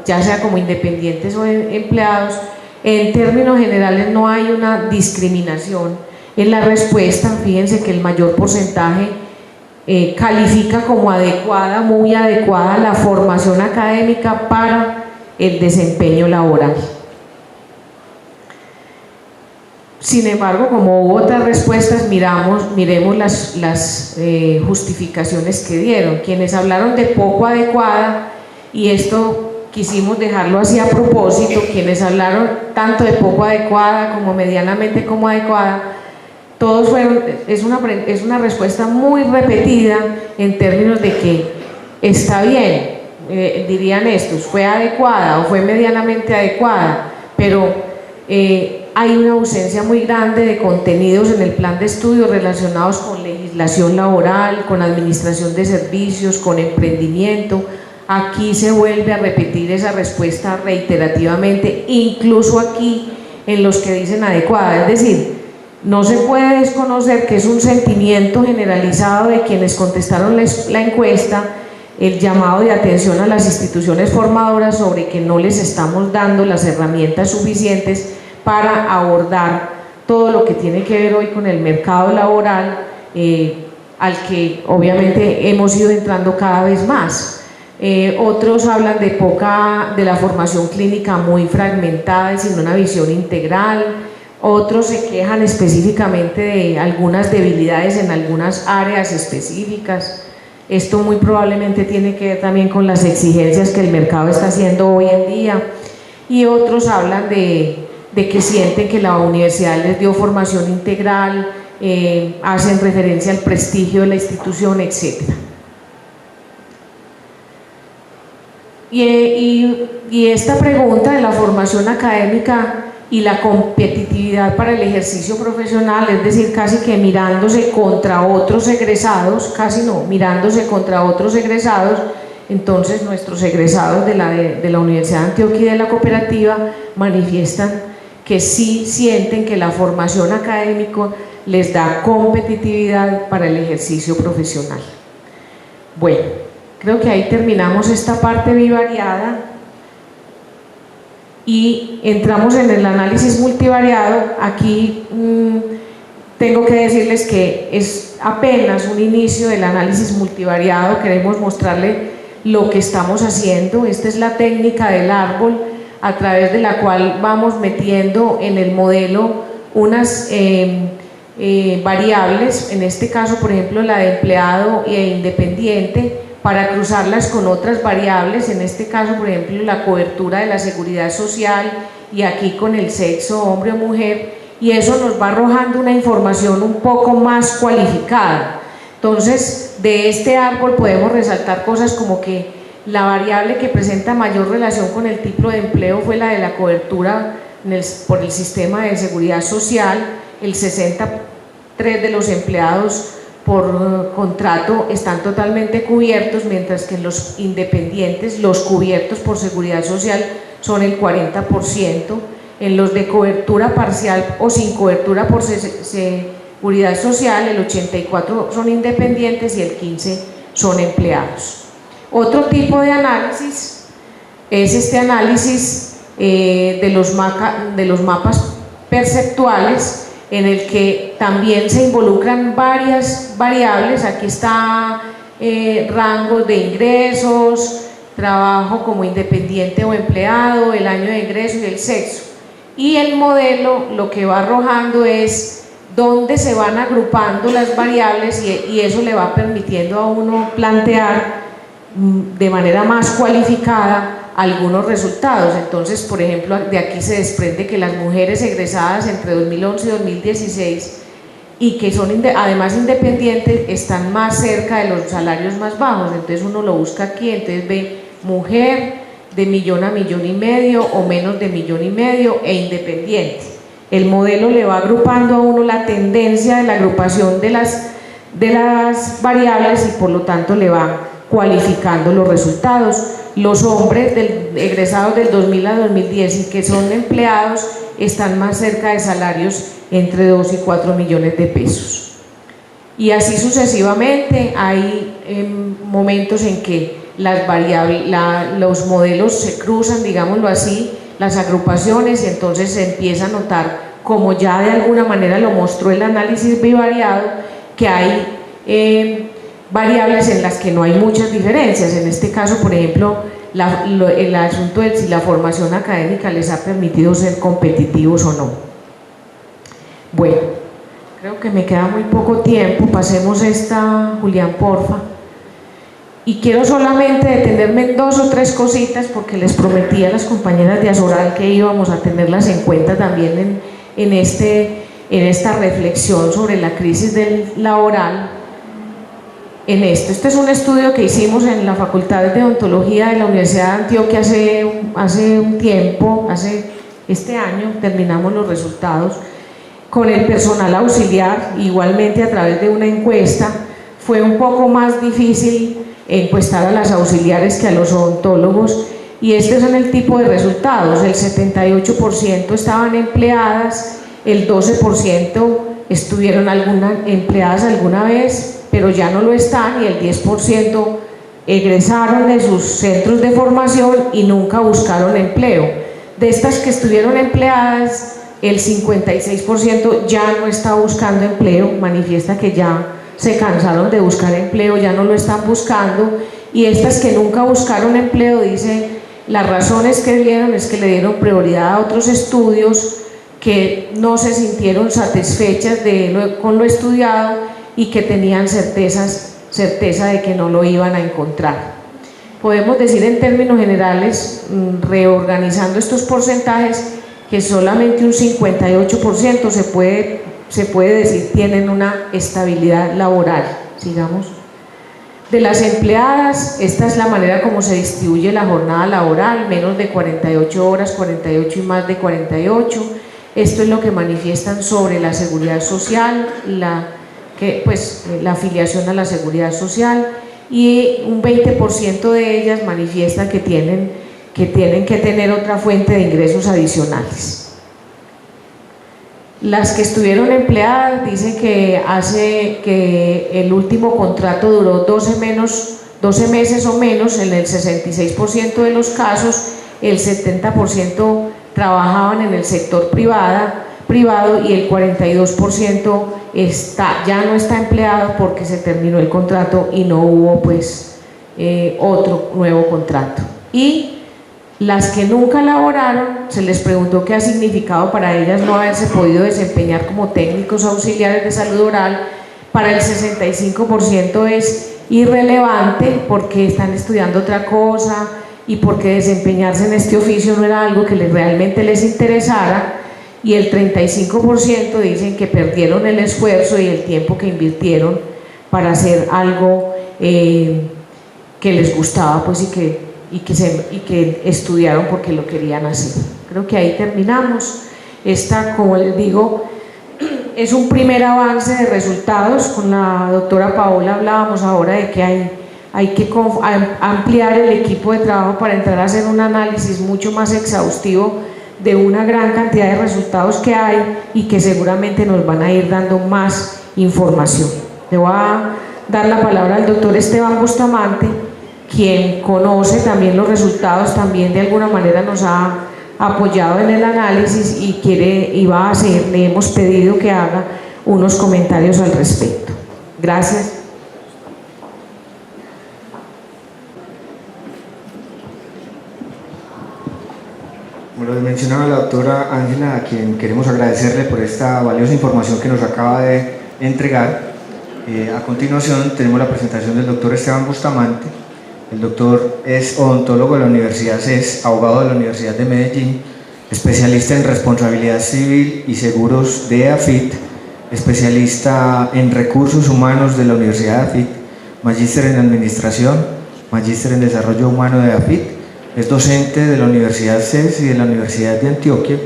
ya sea como independientes o empleados. En términos generales no hay una discriminación en la respuesta. Fíjense que el mayor porcentaje califica como adecuada, muy adecuada, la formación académica para el desempeño laboral. Sin embargo, como hubo otras respuestas, miremos las justificaciones que dieron. Quienes hablaron de poco adecuada, y esto quisimos dejarlo así a propósito, quienes hablaron tanto de poco adecuada como medianamente como adecuada, todos fueron, es una respuesta muy repetida en términos de que está bien, dirían estos, fue adecuada o fue medianamente adecuada, pero hay una ausencia muy grande de contenidos en el plan de estudio relacionados con legislación laboral, con administración de servicios, con emprendimiento. Aquí se vuelve a repetir esa respuesta reiterativamente, incluso aquí en los que dicen adecuada, es decir, no se puede desconocer que es un sentimiento generalizado de quienes contestaron la encuesta, el llamado de atención a las instituciones formadoras sobre que no les estamos dando las herramientas suficientes para abordar todo lo que tiene que ver hoy con el mercado laboral, al que obviamente hemos ido entrando cada vez más. Otros hablan de la formación clínica muy fragmentada y sin una visión integral. Otros se quejan específicamente de algunas debilidades en algunas áreas específicas. Esto muy probablemente tiene que ver también con las exigencias que el mercado está haciendo hoy en día. Y otros hablan de que sienten que la universidad les dio formación integral, hacen referencia al prestigio de la institución, etc. Y esta pregunta de la formación académica y la competitividad para el ejercicio profesional, es decir, casi que mirándose contra otros egresados, mirándose contra otros egresados. Entonces nuestros egresados de la Universidad de Antioquia y de la cooperativa manifiestan que sí sienten que la formación académica les da competitividad para el ejercicio profesional. Bueno, creo que ahí terminamos esta parte bivariada y entramos en el análisis multivariado. Aquí tengo que decirles que es apenas un inicio del análisis multivariado. Queremos mostrarle lo que estamos haciendo. Esta es la técnica del árbol a través de la cual vamos metiendo en el modelo unas variables, en este caso por ejemplo la de empleado e independiente, para cruzarlas con otras variables, en este caso por ejemplo la cobertura de la seguridad social y aquí con el sexo, hombre o mujer, y eso nos va arrojando una información un poco más cualificada. Entonces, de este árbol podemos resaltar cosas como que la variable que presenta mayor relación con el tipo de empleo fue la de la cobertura por el sistema de seguridad social. El 63 de los empleados por contrato están totalmente cubiertos, mientras que en los independientes, los cubiertos por seguridad social son el 40%. En los de cobertura parcial o sin cobertura por seguridad social, el 84% son independientes y el 15% son empleados. Otro tipo de análisis es este análisis de los mapas perceptuales, en el que también se involucran varias variables. Aquí está rangos de ingresos, trabajo como independiente o empleado, el año de ingreso y el sexo. Y el modelo lo que va arrojando es dónde se van agrupando las variables y eso le va permitiendo a uno plantear de manera más cualificada algunos resultados. Entonces, por ejemplo, de aquí se desprende que las mujeres egresadas entre 2011 y 2016 y que son además independientes están más cerca de los salarios más bajos. Entonces uno lo busca aquí, entonces ve mujer de 1 millón a 1,5 millones o menos de 1,5 millones e independiente. El modelo le va agrupando a uno la tendencia de la agrupación de las variables y por lo tanto le va cualificando los resultados. Los hombres egresados del 2000 a 2010 y que son empleados están más cerca de salarios entre 2 y 4 millones de pesos. Y así sucesivamente. Hay momentos en que las variables, los modelos se cruzan, digámoslo así, las agrupaciones, y entonces se empieza a notar, como ya de alguna manera lo mostró el análisis bivariado, que hay variables en las que no hay muchas diferencias. En este caso, por ejemplo, el asunto de si la formación académica les ha permitido ser competitivos o no. Bueno, creo que me queda muy poco tiempo. Pasemos esta, Julián, porfa. Y quiero solamente detenerme en 2 o 3 cositas, porque les prometí a las compañeras de Azoral que íbamos a tenerlas en cuenta también en esta reflexión sobre la crisis laboral. Este es un estudio que hicimos en la Facultad de Odontología de la Universidad de Antioquia hace un tiempo, este año terminamos los resultados, con el personal auxiliar, igualmente a través de una encuesta. Fue un poco más difícil encuestar a las auxiliares que a los odontólogos, y estos son el tipo de resultados. El 78% estaban empleadas, el 12% estuvieron empleadas alguna vez, pero ya no lo están, y el 10% egresaron de sus centros de formación y nunca buscaron empleo. De estas que estuvieron empleadas, el 56% ya no está buscando empleo, manifiesta que ya se cansaron de buscar empleo, ya no lo están buscando. Y estas que nunca buscaron empleo, dice, las razones que dieron es que le dieron prioridad a otros estudios, que no se sintieron satisfechas con lo estudiado y que tenían certeza de que no lo iban a encontrar. Podemos decir en términos generales, reorganizando estos porcentajes, que solamente un 58% se puede decir tienen una estabilidad laboral. Sigamos. De las empleadas, esta es la manera como se distribuye la jornada laboral: menos de 48 horas, 48 y más de 48. Esto es lo que manifiestan sobre la seguridad social, la afiliación a la seguridad social, y un 20% de ellas manifiestan que tienen que tener otra fuente de ingresos adicionales. Las que estuvieron empleadas dicen que el último contrato duró 12 meses o menos en el 66% de los casos. El 70% trabajaban en el sector privado y el 42% ya no está empleado porque se terminó el contrato y no hubo pues otro nuevo contrato. Y las que nunca laboraron, se les preguntó qué ha significado para ellas no haberse podido desempeñar como técnicos auxiliares de salud oral. Para el 65% es irrelevante porque están estudiando otra cosa y porque desempeñarse en este oficio no era algo que realmente les interesara, y el 35% dicen que perdieron el esfuerzo y el tiempo que invirtieron para hacer algo que les gustaba pues, y que estudiaron porque lo querían hacer. Creo que ahí terminamos. Esta, como les digo, es un primer avance de resultados. Con la doctora Paola hablábamos ahora de que hay que ampliar el equipo de trabajo para entrar a hacer un análisis mucho más exhaustivo de una gran cantidad de resultados que hay y que seguramente nos van a ir dando más información. Le voy a dar la palabra al doctor Esteban Bustamante, quien conoce también los resultados, también de alguna manera nos ha apoyado en el análisis y va a hacer, le hemos pedido que haga unos comentarios al respecto. Gracias. Como lo mencionaba la doctora Ángela, a quien queremos agradecerle por esta valiosa información que nos acaba de entregar. A continuación tenemos la presentación del doctor Esteban Bustamante. El doctor es odontólogo de la Universidad CES, abogado de la Universidad de Medellín, especialista en responsabilidad civil y seguros de AFIT, especialista en recursos humanos de la Universidad de AFIT, magíster en administración, magíster en desarrollo humano de AFIT. Es docente de la Universidad CES y de la Universidad de Antioquia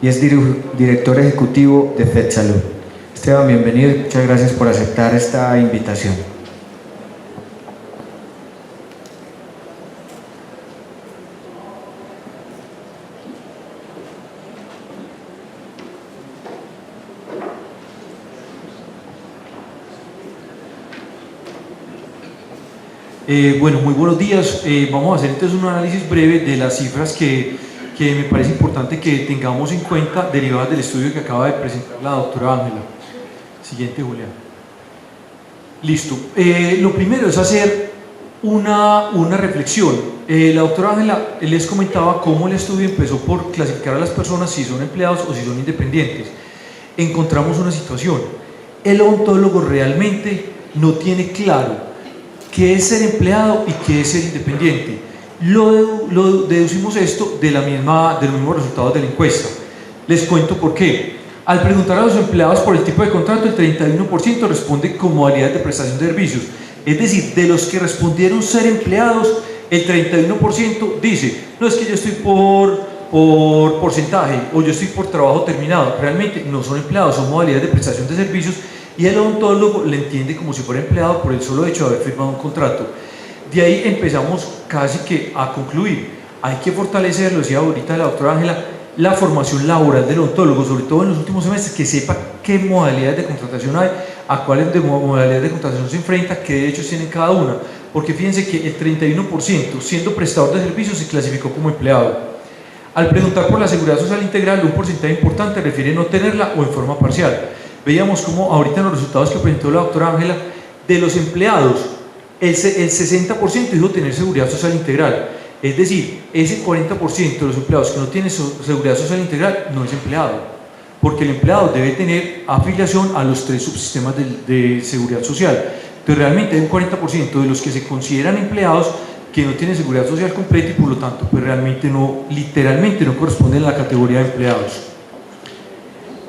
y es director ejecutivo de FedSalud. Esteban, bienvenido y muchas gracias por aceptar esta invitación. Bueno, muy buenos días. Vamos a hacer entonces un análisis breve de las cifras que me parece importante que tengamos en cuenta, derivadas del estudio que acaba de presentar la doctora Ángela. Siguiente, Julián. Listo. Lo primero es hacer una reflexión. La doctora Ángela les comentaba cómo el estudio empezó por clasificar a las personas si son empleados o si son independientes. Encontramos una situación. El odontólogo realmente no tiene claro qué es ser empleado y qué es ser independiente. Lo deducimos esto de los mismos resultados de la encuesta. Les cuento por qué. Al preguntar a los empleados por el tipo de contrato, el 31% responde con modalidades de prestación de servicios. Es decir, de los que respondieron ser empleados, el 31% dice, no, es que yo estoy por porcentaje o yo estoy por trabajo terminado. Realmente no son empleados, son modalidades de prestación de servicios, y el odontólogo le entiende como si fuera empleado por el solo hecho de haber firmado un contrato. De ahí empezamos casi que a concluir. Hay que fortalecer, lo decía ahorita la doctora Ángela, la formación laboral del odontólogo, sobre todo en los últimos semestres, que sepa qué modalidades de contratación hay, a cuáles modalidades de contratación se enfrenta, qué derechos tienen cada una. Porque fíjense que el 31%, siendo prestador de servicios, se clasificó como empleado. Al preguntar por la seguridad social integral, un porcentaje importante refiere no tenerla o en forma parcial. Veíamos cómo ahorita en los resultados que presentó la doctora Ángela, de los empleados, el 60% dijo tener seguridad social integral. Es decir, ese 40% de los empleados que no tienen seguridad social integral no es empleado, porque el empleado debe tener afiliación a los 3 subsistemas de seguridad social. Entonces realmente hay un 40% de los que se consideran empleados que no tienen seguridad social completa y por lo tanto pues realmente literalmente no corresponden a la categoría de empleados.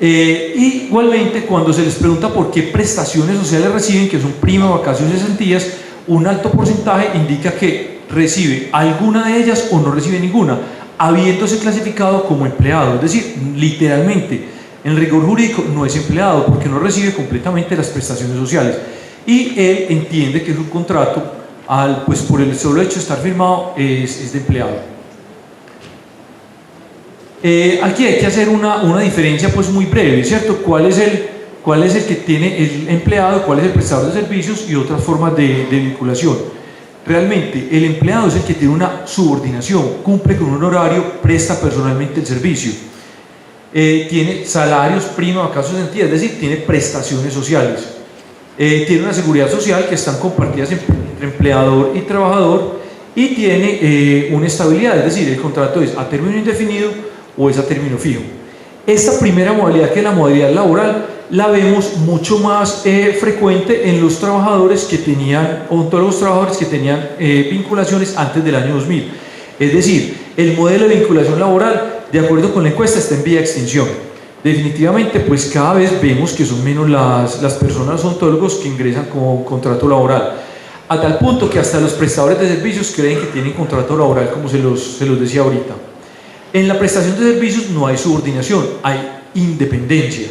Igualmente, cuando se les pregunta por qué prestaciones sociales reciben, que son prima, vacaciones y cesantías, un alto porcentaje indica que recibe alguna de ellas o no recibe ninguna, habiéndose clasificado como empleado. Es decir, literalmente, en rigor jurídico no es empleado porque no recibe completamente las prestaciones sociales. Y él entiende que su contrato, pues por el solo hecho de estar firmado, es de empleado. Aquí hay que hacer una diferencia pues muy breve, ¿cierto? ¿Cuál es el que tiene el empleado, cuál es el prestador de servicios y otras formas de vinculación? Realmente el empleado es el que tiene una subordinación, cumple con un horario, presta personalmente el servicio. tiene salarios, prima, vacaciones, cesantías, es decir, tiene prestaciones sociales. Tiene una seguridad social que están compartidas entre empleador y trabajador, y tiene una estabilidad, es decir, el contrato es a término indefinido o es a término fijo. Esta primera modalidad, que es la modalidad laboral, la vemos mucho más frecuente en los trabajadores que tenían, odontólogos trabajadores que tenían vinculaciones antes del año 2000. Es decir, el modelo de vinculación laboral, de acuerdo con la encuesta, está en vía de extinción. Definitivamente, pues cada vez vemos que son menos las personas odontólogos que ingresan con contrato laboral, a tal punto que hasta los prestadores de servicios creen que tienen contrato laboral, como se los decía ahorita. En la prestación de servicios no hay subordinación, hay independencia.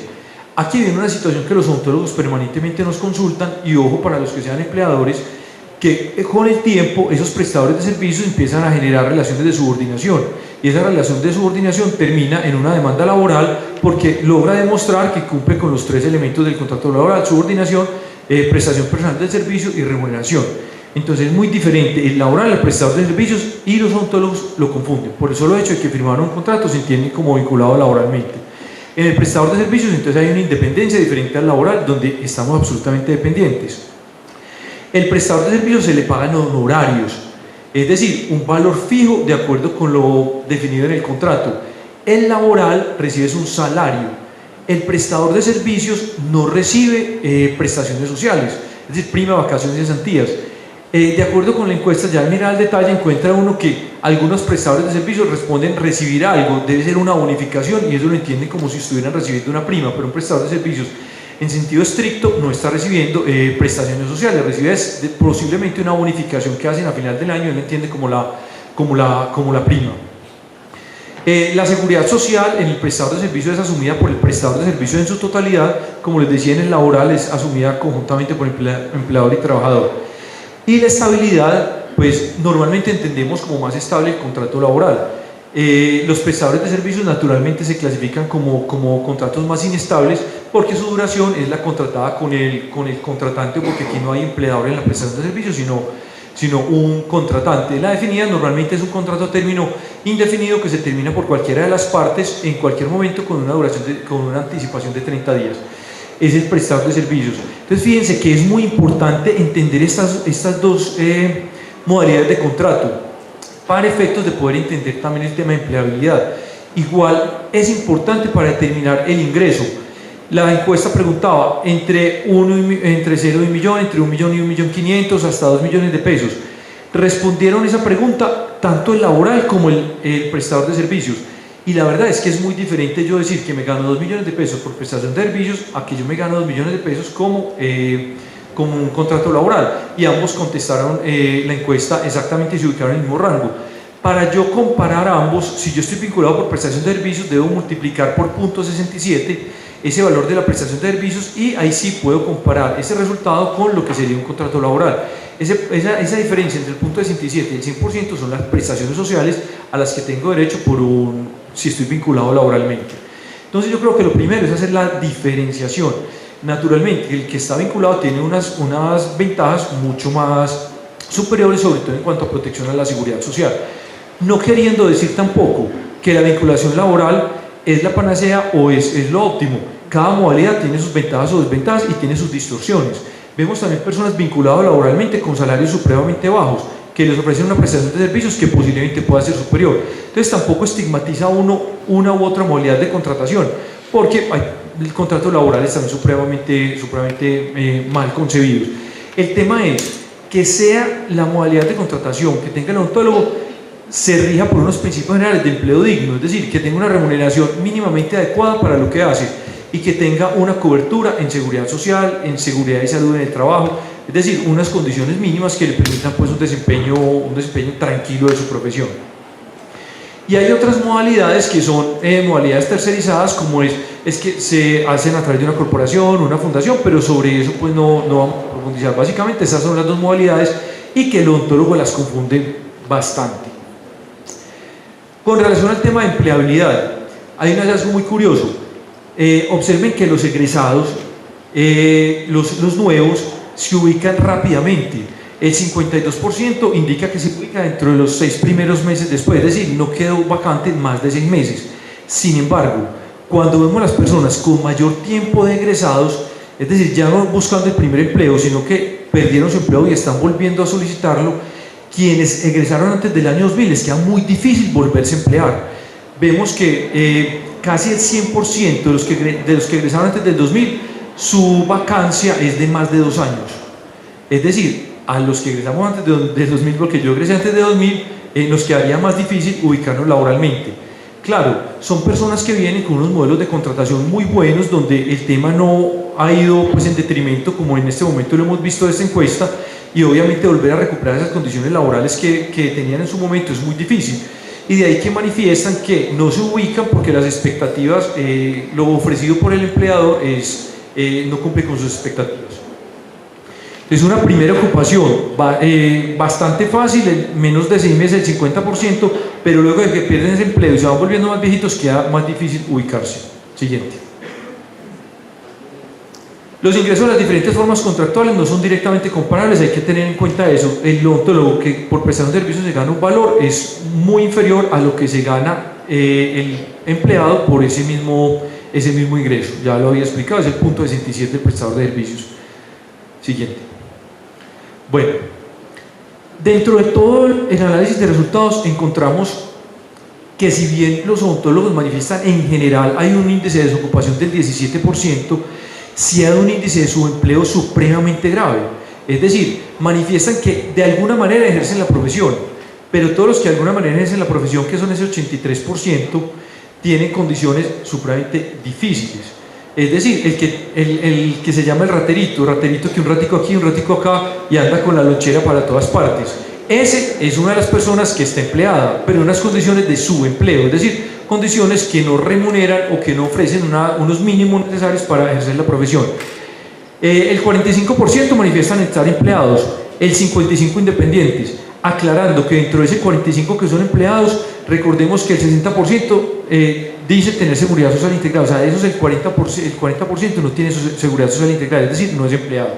Aquí viene una situación que los odontólogos permanentemente nos consultan, y ojo para los que sean empleadores, que con el tiempo esos prestadores de servicios empiezan a generar relaciones de subordinación, y esa relación de subordinación termina en una demanda laboral porque logra demostrar que cumple con los 3 elementos del contrato laboral: subordinación, prestación personal del servicio y remuneración. Entonces es muy diferente el laboral, el prestador de servicios, y los odontólogos lo confunden. Por eso, el hecho de que firmaron un contrato se entiende como vinculado laboralmente. En el prestador de servicios entonces hay una independencia diferente al laboral, donde estamos absolutamente dependientes. El prestador de servicios se le pagan honorarios, es decir, un valor fijo de acuerdo con lo definido en el contrato. El laboral recibe un salario. El prestador de servicios no recibe prestaciones sociales, es decir, prima, vacaciones y cesantías. De acuerdo con la encuesta, ya al mirar al detalle encuentra uno que algunos prestadores de servicios responden recibir algo, debe ser una bonificación, y eso lo entienden como si estuvieran recibiendo una prima, pero un prestador de servicios en sentido estricto no está recibiendo prestaciones sociales, recibe posiblemente una bonificación que hacen a final del año, él entiende como la prima. La seguridad social en el prestador de servicios es asumida por el prestador de servicios en su totalidad, como les decía, en el laboral es asumida conjuntamente por empleador y trabajador. Y la estabilidad, pues normalmente entendemos como más estable el contrato laboral. Los prestadores de servicios naturalmente se clasifican como contratos más inestables, porque su duración es la contratada con el contratante, porque aquí no hay empleador en la prestación de servicios, sino un contratante. La definida normalmente es un contrato a término indefinido que se termina por cualquiera de las partes en cualquier momento, con una anticipación de 30 días. Es el prestador de servicios. Entonces fíjense que es muy importante entender estas dos modalidades de contrato para efectos de poder entender también el tema de empleabilidad. Igual es importante para determinar el ingreso. La encuesta preguntaba entre 0 y 1 millón, entre 1 millón y 1.500.000, hasta 2 millones de pesos. Respondieron esa pregunta tanto el laboral como el prestador de servicios. Y la verdad es que es muy diferente yo decir que me gano 2 millones de pesos por prestación de servicios a que yo me gano 2 millones de pesos como un contrato laboral. Y ambos contestaron la encuesta exactamente y se ubicaron en el mismo rango. Para yo comparar a ambos, si yo estoy vinculado por prestación de servicios, debo multiplicar por 0.67 ese valor de la prestación de servicios, y ahí sí puedo comparar ese resultado con lo que sería un contrato laboral. Esa diferencia entre el 0.67 y el 100% son las prestaciones sociales a las que tengo derecho si estoy vinculado laboralmente. Entonces yo creo que lo primero es hacer la diferenciación. Naturalmente, el que está vinculado tiene unas ventajas mucho más superiores, sobre todo en cuanto a protección a la seguridad social. No queriendo decir tampoco que la vinculación laboral es la panacea o es lo óptimo. Cada modalidad tiene sus ventajas o desventajas y tiene sus distorsiones. Vemos también personas vinculadas laboralmente con salarios supremamente bajos, que les ofrecen una prestación de servicios que posiblemente pueda ser superior. Entonces tampoco estigmatiza uno una u otra modalidad de contratación, porque el contrato laboral están supremamente mal concebidos. El tema es que sea la modalidad de contratación que tenga el odontólogo se rija por unos principios generales de empleo digno, es decir, que tenga una remuneración mínimamente adecuada para lo que hace, y que tenga una cobertura en seguridad social, en seguridad y salud en el trabajo, es decir, unas condiciones mínimas que le permitan pues un desempeño tranquilo de su profesión. Y hay otras modalidades que son modalidades tercerizadas, como es que se hacen a través de una corporación, una fundación, pero sobre eso pues no vamos a profundizar. Básicamente esas son las dos modalidades, y que el odontólogo las confunde bastante. Con relación al tema de empleabilidad, hay un hallazgo muy curioso. Observen que los egresados, los nuevos, se ubican rápidamente. El 52% indica que se ubica dentro de los 6 primeros meses después, es decir, no quedó vacante en más de 6 meses. Sin embargo, cuando vemos las personas con mayor tiempo de egresados, es decir, ya no buscando el primer empleo, sino que perdieron su empleo y están volviendo a solicitarlo, quienes egresaron antes del año 2000 les queda muy difícil volverse a emplear. Vemos que casi el 100% de los que egresaron antes del 2000, su vacancia es de más de 2 años. Es decir, a los que egresamos antes del 2000, porque yo egresé antes de 2000, nos quedaría más difícil ubicarnos laboralmente. Claro, son personas que vienen con unos modelos de contratación muy buenos, donde el tema no ha ido pues en detrimento, como en este momento lo hemos visto de esta encuesta, y obviamente volver a recuperar esas condiciones laborales que tenían en su momento es muy difícil. Y de ahí que manifiestan que no se ubican porque las expectativas, lo ofrecido por el empleador no cumple con sus expectativas. Es una primera ocupación bastante fácil, en menos de 6 meses el 50%, pero luego de que pierden ese empleo y se van volviendo más viejitos, queda más difícil ubicarse. Siguiente. Los ingresos de las diferentes formas contractuales no son directamente comparables, hay que tener en cuenta eso. El odontólogo que por prestación de servicios se gana un valor es muy inferior a lo que se gana el empleado por ese mismo ingreso. Ya lo había explicado, es el punto 67 del prestador de servicios. Siguiente. Bueno, dentro de todo el análisis de resultados encontramos que si bien los odontólogos manifiestan en general hay un índice de desocupación del 17%, sí hay un índice de subempleo supremamente grave. Es decir, manifiestan que de alguna manera ejercen la profesión, pero todos los que de alguna manera ejercen la profesión, que son ese 83%, tienen condiciones supremamente difíciles. Es decir, el que se llama el raterito que un ratico aquí, un ratico acá y anda con la lonchera para todas partes. Ese es una de las personas que está empleada, pero en unas condiciones de subempleo, es decir, condiciones que no remuneran o que no ofrecen unos mínimos necesarios para ejercer la profesión. El 45% manifiestan estar empleados, el 55% independientes, aclarando que dentro de ese 45% que son empleados, recordemos que el 60% dice tener seguridad social integral, o sea, de esos el 40% no tiene seguridad social integral, es decir, no es empleado.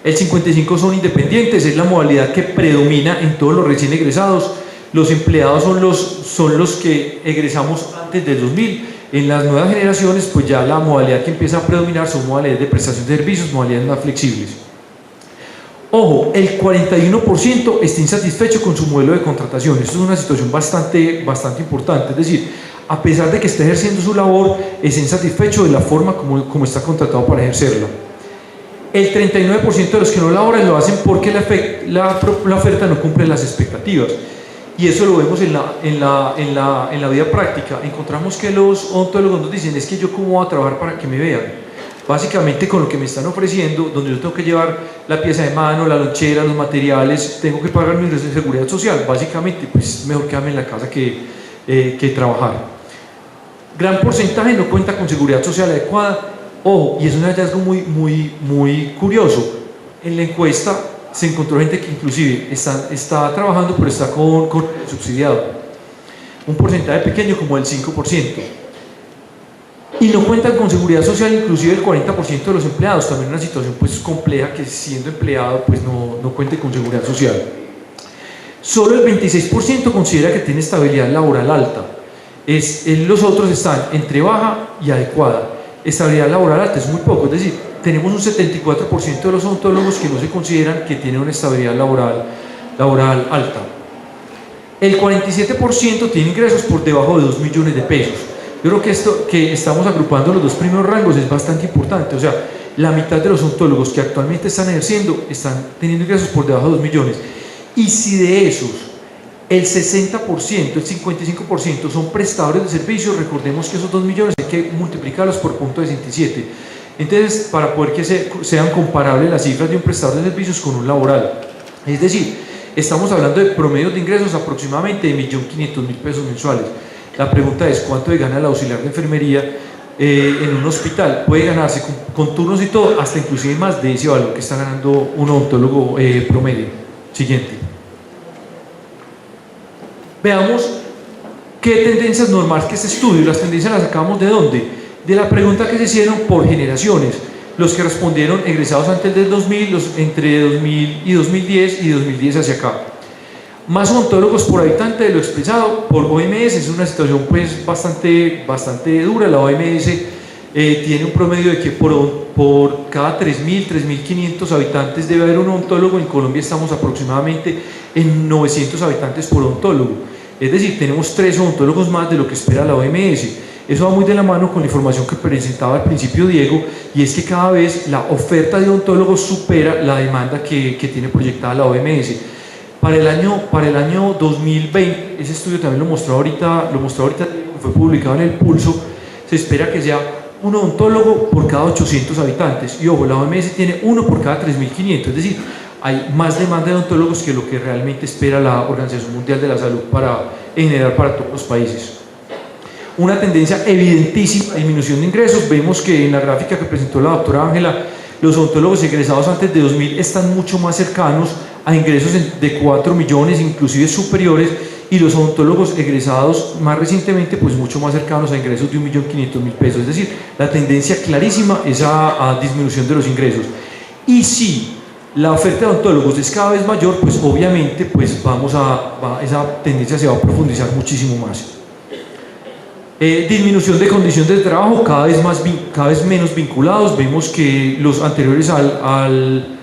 El 55% son independientes, es la modalidad que predomina en todos los recién egresados. Los empleados son los que egresamos antes del 2000. En las nuevas generaciones, pues ya la modalidad que empieza a predominar son modalidades de prestación de servicios, modalidades más flexibles. Ojo, el 41% está insatisfecho con su modelo de contratación. Esto es una situación bastante importante, es decir, a pesar de que está ejerciendo su labor, es insatisfecho de la forma como está contratado para ejercerla. El 39% de los que no laboran lo hacen porque la oferta no cumple las expectativas. Y eso lo vemos en la vida práctica. Encontramos que los odontólogos nos dicen, es que yo cómo voy a trabajar para que me vean. Básicamente con lo que me están ofreciendo, donde yo tengo que llevar la pieza de mano, la lonchera, los materiales, tengo que pagar mi ingreso de seguridad social. Básicamente, pues mejor quedarme en la casa que trabajar. Gran porcentaje no cuenta con seguridad social adecuada. Ojo, y es un hallazgo muy curioso. En la encuesta se encontró gente que inclusive está trabajando, pero está con subsidiado. Un porcentaje pequeño como el 5%. Y no cuentan con seguridad social inclusive el 40% de los empleados. También una situación pues compleja, que siendo empleado pues no cuente con seguridad social. Solo el 26% considera que tiene estabilidad laboral alta. Los otros están entre baja y adecuada. Estabilidad laboral alta es muy poco, es decir, tenemos un 74% de los odontólogos que no se consideran que tienen una estabilidad laboral alta. El 47% tiene ingresos por debajo de 2 millones de pesos. Yo creo que esto que estamos agrupando los dos primeros rangos es bastante importante. O sea, la mitad de los odontólogos que actualmente están ejerciendo están teniendo ingresos por debajo de 2 millones. Y si de esos el 60%, el 55% son prestadores de servicios, recordemos que esos 2 millones hay que multiplicarlos por 0.67. Entonces, para poder que sean comparables las cifras de un prestador de servicios con un laboral. Es decir, estamos hablando de promedios de ingresos aproximadamente de 1.500.000 pesos mensuales. La pregunta es, ¿cuánto le gana el auxiliar de enfermería en un hospital? Puede ganarse con turnos y todo, hasta inclusive más de ese valor que está ganando un odontólogo promedio. Siguiente. Veamos qué tendencias normales que este estudio. Las tendencias las sacamos ¿de dónde? De la pregunta que se hicieron por generaciones. Los que respondieron egresados antes del 2000, entre 2000 y 2010 y 2010 hacia acá. Más odontólogos por habitante de lo expresado por OMS. Es una situación pues bastante dura. La OMS tiene un promedio de que por cada 3.000, 3.500 habitantes debe haber un odontólogo. En Colombia estamos aproximadamente en 900 habitantes por odontólogo. Es decir, tenemos 3 odontólogos más de lo que espera la OMS. Eso va muy de la mano con la información que presentaba al principio Diego, y es que cada vez la oferta de odontólogos supera la demanda que tiene proyectada la OMS. Para el año 2020, ese estudio también lo mostró ahorita, fue publicado en El Pulso, se espera que sea un odontólogo por cada 800 habitantes. Y ojo, la OMS tiene 1 por cada 3.500, es decir, hay más demanda de odontólogos que lo que realmente espera la Organización Mundial de la Salud en general para todos los países. Una tendencia evidentísima de disminución de ingresos. Vemos que en la gráfica que presentó la doctora Ángela, los odontólogos egresados antes de 2000 están mucho más cercanos a ingresos de 4 millones, inclusive superiores, y los odontólogos egresados más recientemente pues mucho más cercanos a ingresos de 1.500.000 pesos. Es decir, la tendencia clarísima es a disminución de los ingresos. Y si la oferta de odontólogos es cada vez mayor, pues obviamente pues esa tendencia se va a profundizar muchísimo más. Disminución de condiciones de trabajo, cada vez menos vinculados. Vemos que los anteriores al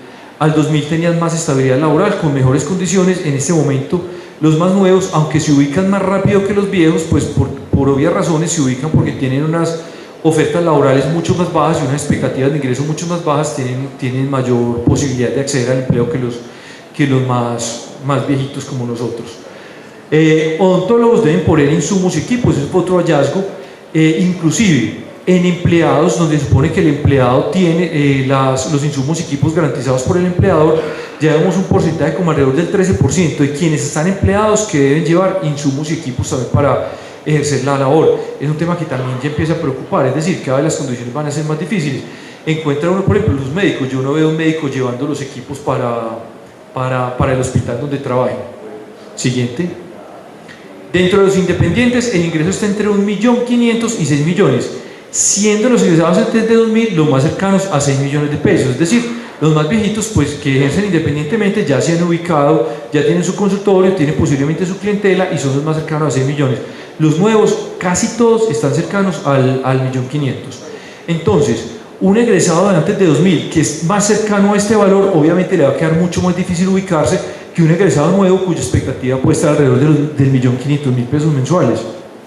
2000 tenían más estabilidad laboral, con mejores condiciones. En este momento los más nuevos, aunque se ubican más rápido que los viejos, pues por obvias razones se ubican porque tienen unas ofertas laborales mucho más bajas y unas expectativas de ingreso mucho más bajas, tienen mayor posibilidad de acceder al empleo que los más viejitos como nosotros. Odontólogos deben poner insumos y equipos, ese es otro hallazgo. Inclusive en empleados, donde se supone que el empleado tiene los insumos y equipos garantizados por el empleador, ya vemos un porcentaje como alrededor del 13% de quienes están empleados que deben llevar insumos y equipos también para ejercer la labor. Es un tema que también ya empieza a preocupar, es decir, cada vez las condiciones van a ser más difíciles. Encuentra uno, por ejemplo, los médicos. Yo no veo un médico llevando los equipos para el hospital donde trabajen. Siguiente. Dentro de los independientes, el ingreso está entre 1.500.000 y 6 millones, siendo los ingresados antes de 2000 los más cercanos a 6 millones de pesos. Es decir, los más viejitos, pues que ejercen independientemente, ya se han ubicado, ya tienen su consultorio, tienen posiblemente su clientela y son los más cercanos a 6 millones. Los nuevos, casi todos, están cercanos al 1.500.000. Entonces, un egresado de antes de 2000, que es más cercano a este valor, obviamente le va a quedar mucho más difícil ubicarse que un egresado nuevo cuya expectativa puede estar alrededor del 1.500.000 pesos mensuales.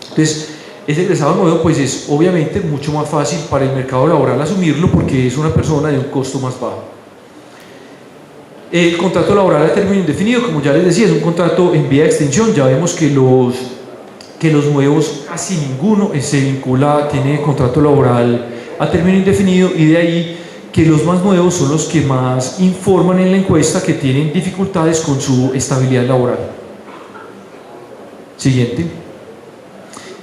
Entonces, ese egresado nuevo pues es obviamente mucho más fácil para el mercado laboral asumirlo porque es una persona de un costo más bajo. El contrato laboral a término indefinido, como ya les decía, es un contrato en vía de extensión. Ya vemos que los nuevos casi ninguno se vincula, tiene contrato laboral a término indefinido, y de ahí que los más nuevos son los que más informan en la encuesta que tienen dificultades con su estabilidad laboral. Siguiente.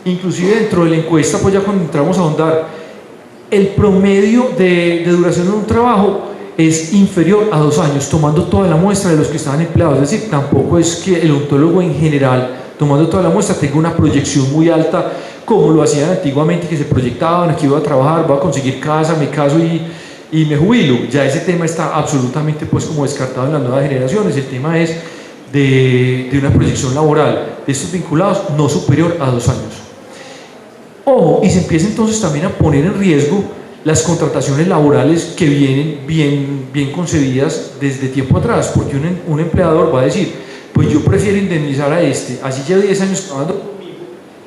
Inclusive dentro de la encuesta, pues ya cuando entramos a ahondar, el promedio de duración de un trabajo es inferior a 2 años, tomando toda la muestra de los que estaban empleados. Es decir, tampoco es que el odontólogo en general, tomando toda la muestra, tenga una proyección muy alta como lo hacían antiguamente, que se proyectaban: aquí voy a trabajar, voy a conseguir casa, me caso y me jubilo. Ya ese tema está absolutamente pues como descartado en las nuevas generaciones. El tema es de una proyección laboral de estos vinculados no superior a 2 años. Ojo, y se empieza entonces también a poner en riesgo las contrataciones laborales que vienen bien concebidas desde tiempo atrás, porque un empleador va a decir: pues yo prefiero indemnizar a este, así lleva 10 años trabajando conmigo,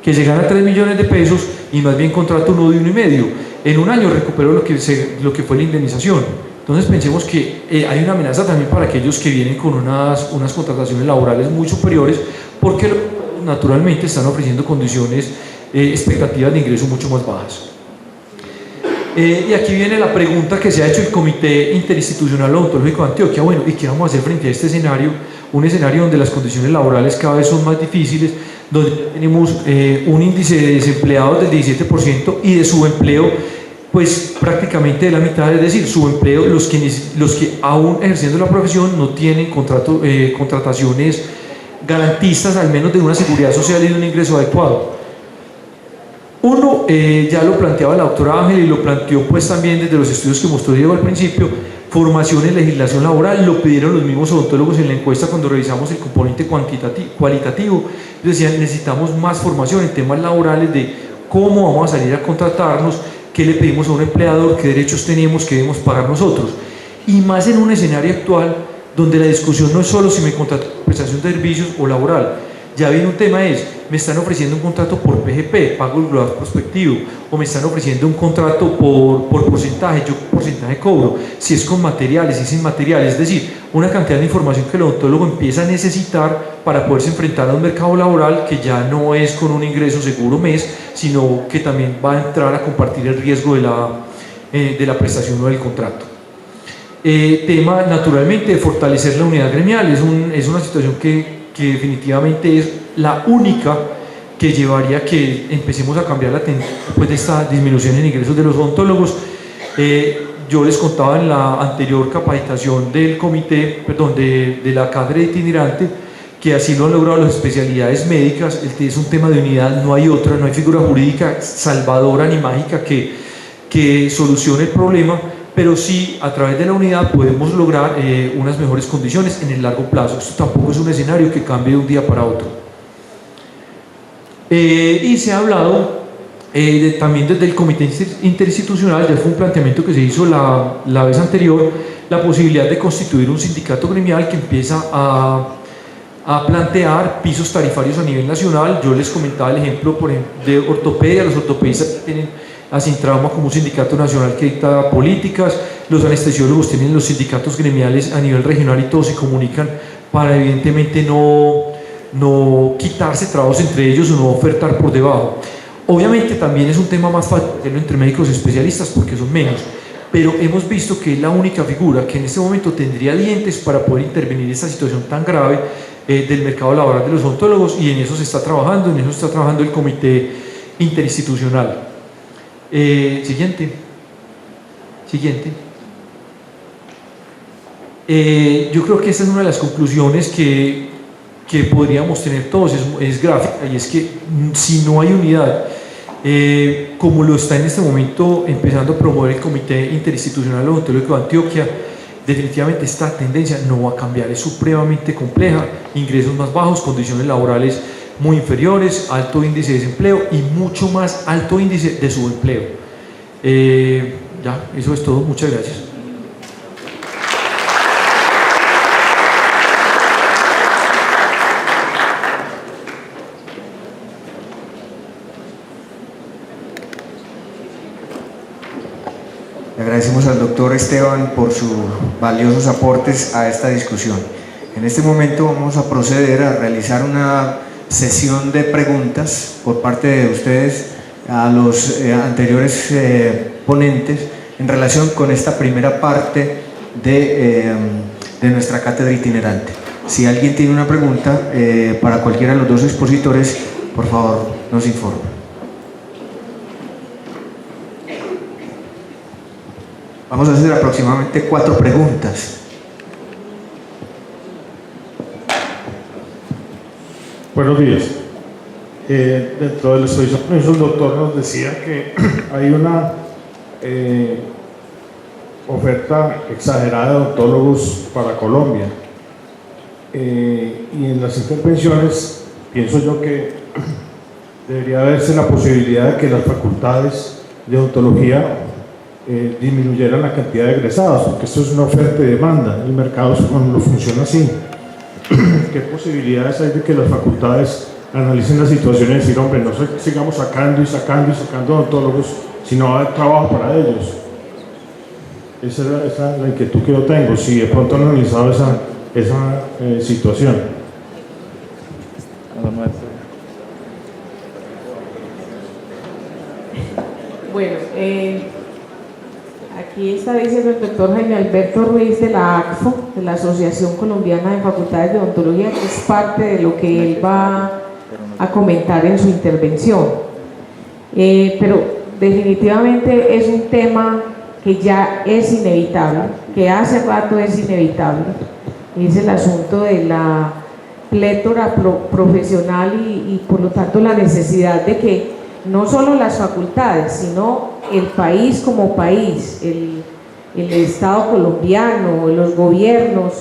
que se gana 3 millones de pesos, y más bien contrato uno de 1,5. En un año recupero lo que fue la indemnización. Entonces pensemos que hay una amenaza también para aquellos que vienen con unas contrataciones laborales muy superiores, porque naturalmente están ofreciendo condiciones, expectativas de ingreso mucho más bajas. Y aquí viene la pregunta que se ha hecho el Comité Interinstitucional Odontológico de Antioquia. Bueno, ¿y qué vamos a hacer frente a este escenario? Un escenario donde las condiciones laborales cada vez son más difíciles, donde tenemos un índice de desempleados del 17% y de subempleo pues prácticamente de la mitad. Es decir, subempleo, los que aún ejerciendo la profesión no tienen contrataciones garantistas al menos de una seguridad social y de un ingreso adecuado. Uno, ya lo planteaba la doctora Ángel y lo planteó pues también desde los estudios que mostró Diego al principio, Formación en legislación laboral, lo pidieron los mismos odontólogos en la encuesta cuando revisamos el componente cualitativo. Decían, necesitamos más formación en temas laborales de cómo vamos a salir a contratarnos, qué le pedimos a un empleador, qué derechos tenemos, qué debemos pagar nosotros. Y más en un escenario actual donde la discusión no es solo si me contrato por prestación de servicios o laboral. Ya viene un tema me están ofreciendo un contrato por PGP, pago global prospectivo, o me están ofreciendo un contrato por porcentaje, yo porcentaje cobro, si es con materiales, si es sin materiales, es decir, una cantidad de información que el odontólogo empieza a necesitar para poderse enfrentar a un mercado laboral que ya no es con un ingreso seguro mes, sino que también va a entrar a compartir el riesgo de la prestación o del contrato. Tema, naturalmente, de fortalecer la unidad gremial, es una situación que definitivamente es la única que llevaría a que empecemos a cambiar la tendencia después de esta disminución en ingresos de los odontólogos. Yo les contaba en la anterior capacitación del comité, perdón, de la cátedra itinerante, que así lo han logrado las especialidades médicas. Es un tema de unidad, no hay otra, no hay figura jurídica salvadora ni mágica que solucione el problema, pero sí a través de la unidad podemos lograr unas mejores condiciones en el largo plazo. Esto tampoco es un escenario que cambie de un día para otro. Y se ha hablado también desde el comité interinstitucional, ya fue un planteamiento que se hizo la vez anterior, la posibilidad de constituir un sindicato gremial que empieza a plantear pisos tarifarios a nivel nacional. Yo les comentaba el ejemplo, por ejemplo, de ortopedia. Los ortopedistas tienen a Sin Trauma como un sindicato nacional que dicta políticas, los anestesiólogos tienen los sindicatos gremiales a nivel regional y todos se comunican para evidentemente no quitarse trabajos entre ellos o no ofertar por debajo. Obviamente también es un tema más fácil hacerlo entre médicos especialistas porque son menos, pero hemos visto que es la única figura que en este momento tendría dientes para poder intervenir en esta situación tan grave del mercado laboral de los odontólogos, y en eso se está trabajando, el comité interinstitucional. Siguiente. Yo creo que esta es una de las conclusiones que podríamos tener todos, es gráfica, y es que si no hay unidad, como lo está en este momento empezando a promover el Comité Interinstitucional Odontológico de Antioquia, definitivamente esta tendencia no va a cambiar, es supremamente compleja, ingresos más bajos, condiciones laborales muy inferiores, alto índice de desempleo y mucho más alto índice de subempleo. Ya, eso es todo, muchas gracias. Le agradecemos al doctor Esteban por sus valiosos aportes a esta discusión. En este momento vamos a proceder a realizar una sesión de preguntas por parte de ustedes a los anteriores ponentes en relación con esta primera parte de nuestra cátedra itinerante. Si alguien tiene una pregunta para cualquiera de los dos expositores, por favor nos informe. Vamos a hacer aproximadamente 4 preguntas. Buenos días. Dentro de la exposición, el doctor nos decía que hay una oferta exagerada de odontólogos para Colombia. Y en las intervenciones pienso yo que debería verse la posibilidad de que las facultades de odontología disminuyeran la cantidad de egresados, porque esto es una oferta y demanda, el mercado no funciona así. ¿Qué posibilidades hay de que las facultades analicen la situación y decir, hombre, no sigamos sacando odontólogos, si no va a haber trabajo para ellos? Esa es la inquietud que yo tengo, si de pronto han analizado esa situación. Bueno, aquí está diciendo el doctor Jaime Alberto Ruiz de la ACFO, de la Asociación Colombiana de Facultades de Odontología, que es parte de lo que él va a comentar en su intervención. Pero definitivamente es un tema que ya es inevitable, que hace rato es inevitable, es el asunto de la plétora profesional y por lo tanto la necesidad de que no solo las facultades, sino el país como país, el Estado colombiano, los gobiernos,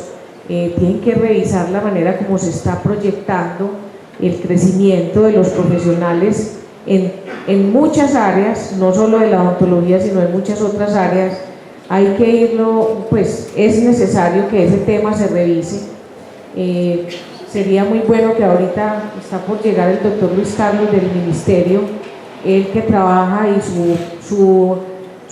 tienen que revisar la manera como se está proyectando el crecimiento de los profesionales en muchas áreas, no solo de la odontología, sino en muchas otras áreas. Hay que irlo, pues es necesario que ese tema se revise. Sería muy bueno que ahorita está por llegar el doctor Luis Carlos del Ministerio, él que trabaja y su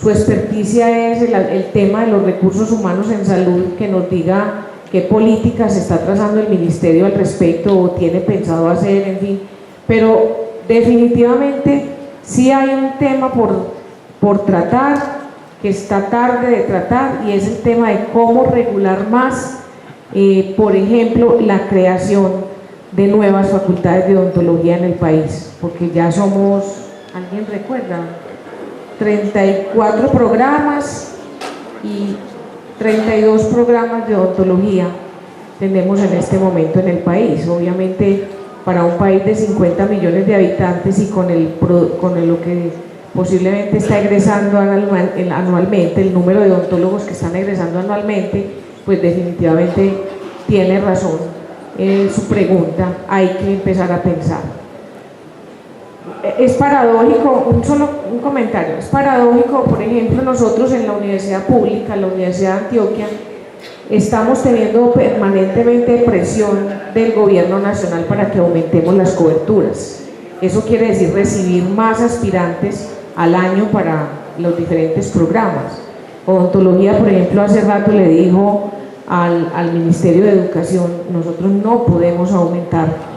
experticia es el tema de los recursos humanos en salud, que nos diga qué políticas está trazando el Ministerio al respecto o tiene pensado hacer, en fin. Pero definitivamente sí hay un tema por tratar, que está tarde de tratar, y es el tema de cómo regular más, por ejemplo, la creación de nuevas facultades de odontología en el país, porque ya somos, ¿alguien recuerda? 34 programas y 32 programas de odontología tenemos en este momento en el país. Obviamente para un país de 50 millones de habitantes y con lo que posiblemente está egresando anualmente, el número de odontólogos que están egresando anualmente, pues definitivamente tiene razón su pregunta, hay que empezar a pensar. Es paradójico, un comentario, es paradójico, por ejemplo, nosotros en la universidad pública, la Universidad de Antioquia, estamos teniendo permanentemente presión del gobierno nacional para que aumentemos las coberturas. Eso quiere decir recibir más aspirantes al año para los diferentes programas. Odontología, por ejemplo, hace rato le dijo al Ministerio de Educación, nosotros no podemos aumentar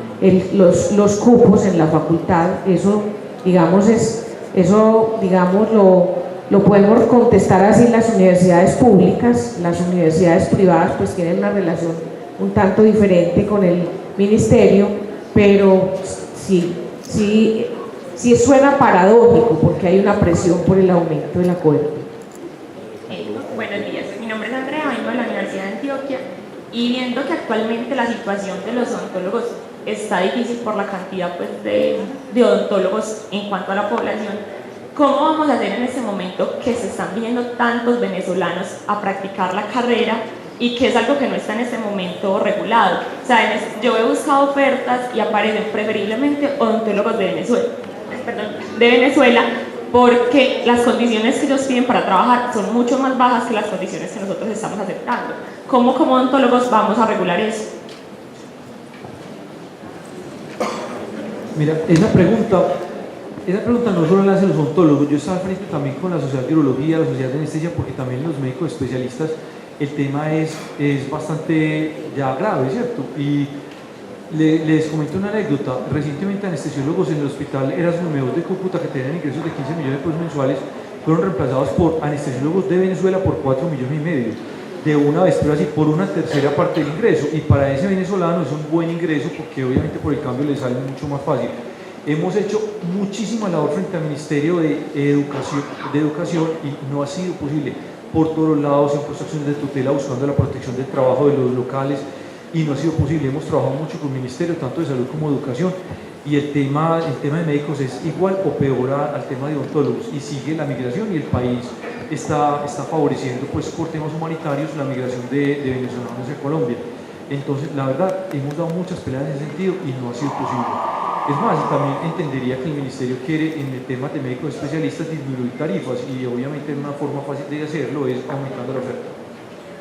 los cupos en la facultad. Eso, digamos, lo podemos contestar así las universidades públicas. Las universidades privadas pues tienen una relación un tanto diferente con el ministerio, pero sí suena paradójico porque hay una presión por el aumento de la cobertura. Buenos días, mi nombre es Andrea, vengo de la Universidad de Antioquia, y viendo que actualmente la situación de los odontólogos está difícil por la cantidad pues, de odontólogos en cuanto a la población, ¿cómo vamos a hacer en este momento que se están viniendo tantos venezolanos a practicar la carrera y que es algo que no está en este momento regulado? O sea, yo he buscado ofertas y aparecen preferiblemente odontólogos de Venezuela, porque las condiciones que ellos piden para trabajar son mucho más bajas que las condiciones que nosotros estamos aceptando. ¿Cómo como odontólogos vamos a regular eso? Mira, esa pregunta no solo la hacen los odontólogos. Yo estaba frente también con la Sociedad de Urología, la Sociedad de Anestesia, porque también los médicos especialistas, el tema es bastante ya grave, ¿cierto? Y les comento una anécdota. Recientemente anestesiólogos en el hospital Erasmus Mejor de Cúcuta, que tenían ingresos de 15 millones de pesos mensuales, fueron reemplazados por anestesiólogos de Venezuela por 4,5 millones, de una vez, pero así por una tercera parte del ingreso. Y para ese venezolano es un buen ingreso, porque obviamente por el cambio le sale mucho más fácil. Hemos hecho muchísima labor frente al Ministerio de Educación y no ha sido posible. Por todos los lados se han puesto acciones de tutela buscando la protección del trabajo de los locales y no ha sido posible. Hemos trabajado mucho con el Ministerio, tanto de Salud como de Educación, y el tema de médicos es igual o peor al tema de odontólogos, y sigue la migración, y el país está favoreciendo pues por temas humanitarios la migración de venezolanos a Colombia. Entonces, la verdad, hemos dado muchas peleas en ese sentido y no ha sido posible. Es más, también entendería que el Ministerio quiere, en el tema de médicos especialistas, disminuir tarifas, y obviamente una forma fácil de hacerlo es aumentando la oferta.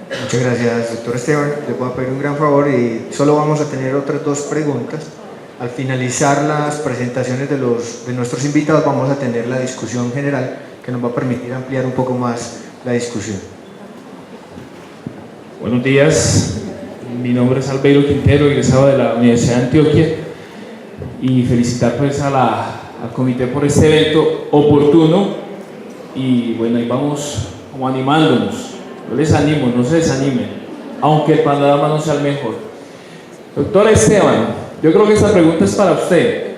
Muchas gracias, doctor Esteban. Les voy a pedir un gran favor y solo vamos a tener otras 2 preguntas. Al finalizar las presentaciones de nuestros invitados, vamos a tener la discusión general, que nos va a permitir ampliar un poco más la discusión. Buenos días, mi nombre es Albeiro Quintero, egresado de la Universidad de Antioquia, y felicitar pues al comité por este evento oportuno. Y bueno, ahí vamos como animándonos. Yo les animo, no se desanimen, aunque el panorama no sea el mejor. Doctor Esteban, yo creo que esta pregunta es para usted.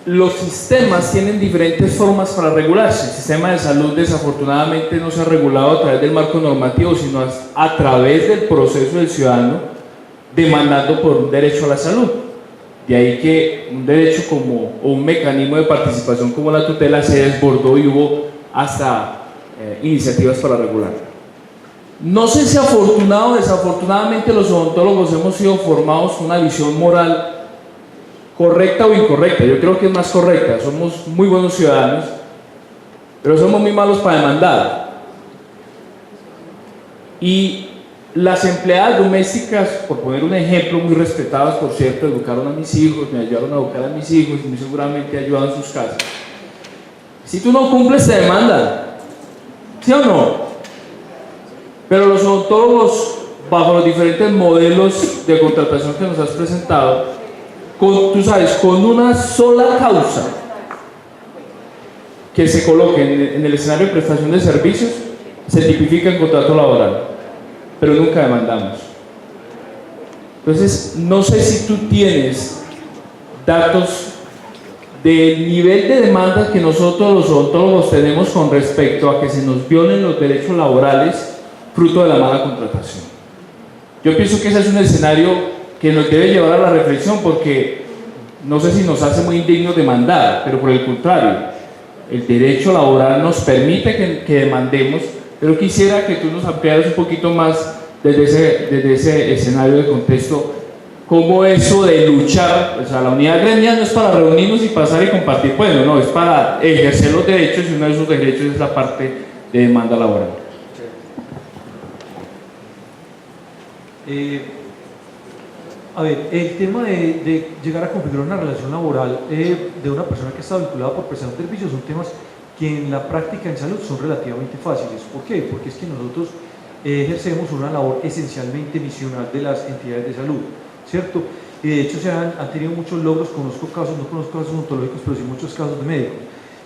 Los sistemas tienen diferentes formas para regularse. El sistema de salud desafortunadamente no se ha regulado a través del marco normativo, sino a través del proceso del ciudadano demandando por un derecho a la salud. De ahí que un derecho o un mecanismo de participación como la tutela se desbordó y hubo hasta iniciativas para regular. No sé si afortunado o desafortunadamente los odontólogos hemos sido formados con una visión moral correcta o incorrecta. Yo creo que es más correcta. Somos muy buenos ciudadanos, pero somos muy malos para demandar. Y las empleadas domésticas, por poner un ejemplo, muy respetadas, por cierto, educaron a mis hijos, me ayudaron a educar a mis hijos y muy seguramente ayudaron en sus casas. Si tú no cumples, te demandan, ¿sí o no? Pero los odontólogos, bajo los diferentes modelos de contratación que nos has presentado, tú sabes, con una sola causa que se coloque en el escenario de prestación de servicios, se tipifica en contrato laboral, pero nunca demandamos. Entonces, no sé si tú tienes datos del nivel de demanda que nosotros los odontólogos tenemos con respecto a que se nos violen los derechos laborales fruto de la mala contratación. Yo pienso que ese es un escenario que nos debe llevar a la reflexión, porque no sé si nos hace muy indignos demandar, pero por el contrario, el derecho laboral nos permite que demandemos, pero quisiera que tú nos ampliaras un poquito más desde ese escenario de contexto, cómo eso de luchar, o sea, la unidad gremial no es para reunirnos y pasar y compartir, bueno, no, es para ejercer los derechos, y uno de esos derechos es la parte de demanda laboral. A ver, el tema de llegar a configurar una relación laboral de una persona que está vinculada por prestación de servicios son temas que en la práctica en salud son relativamente fáciles. ¿Por qué? Porque es que nosotros ejercemos una labor esencialmente misional de las entidades de salud, ¿cierto? Y de hecho han tenido muchos logros, no conozco casos odontológicos, pero sí muchos casos de médicos.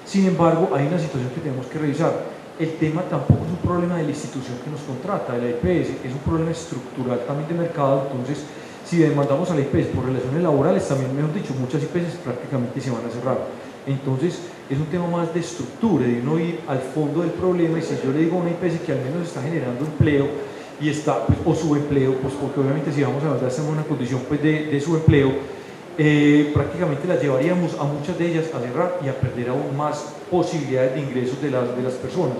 Sin embargo, hay una situación que tenemos que revisar. El tema tampoco es un problema de la institución que nos contrata, de la IPS, es un problema estructural también de mercado. Entonces, si demandamos a la IPS por relaciones laborales, también, mejor dicho, muchas IPS prácticamente se van a cerrar. Entonces, es un tema más de estructura, de uno ir al fondo del problema. Y si yo le digo a una IPS que al menos está generando empleo y está, pues, o subempleo, pues porque obviamente si vamos a hablar de una condición pues, de subempleo, prácticamente las llevaríamos a muchas de ellas a cerrar y a perder aún más posibilidades de ingresos de las personas.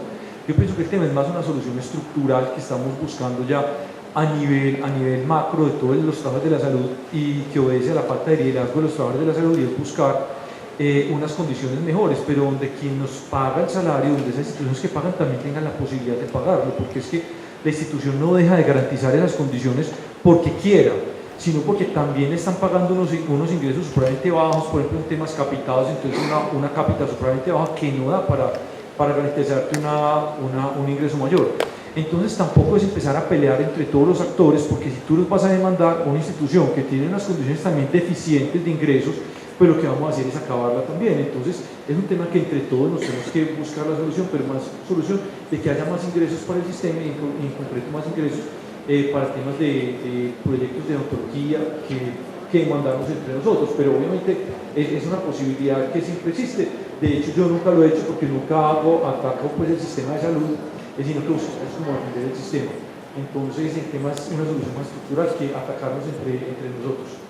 Yo pienso que el tema es más una solución estructural que estamos buscando ya a nivel macro de todos los trabajadores de la salud, y que obedece a la falta de liderazgo de los trabajadores de la salud, y es buscar unas condiciones mejores, pero donde quien nos paga el salario, donde esas instituciones que pagan también tengan la posibilidad de pagarlo, porque es que la institución no deja de garantizar esas condiciones porque quiera, sino porque también están pagando unos ingresos supremamente bajos, por ejemplo en temas capitados. Entonces una capital supremamente baja que no da para garantizarte un ingreso mayor. Entonces tampoco es empezar a pelear entre todos los actores, porque si tú los vas a demandar a una institución que tiene unas condiciones también deficientes de ingresos, pues lo que vamos a hacer es acabarla también. Entonces es un tema que entre todos nos tenemos que buscar la solución, pero más solución de que haya más ingresos para el sistema, y en concreto más ingresos para temas de proyectos de odontología que demandamos entre nosotros. Pero obviamente es una posibilidad que siempre existe. De hecho, yo nunca lo he hecho porque nunca ataco pues el sistema de salud, sino que es como defender el sistema. Entonces el tema es una solución más estructural que atacarnos entre nosotros.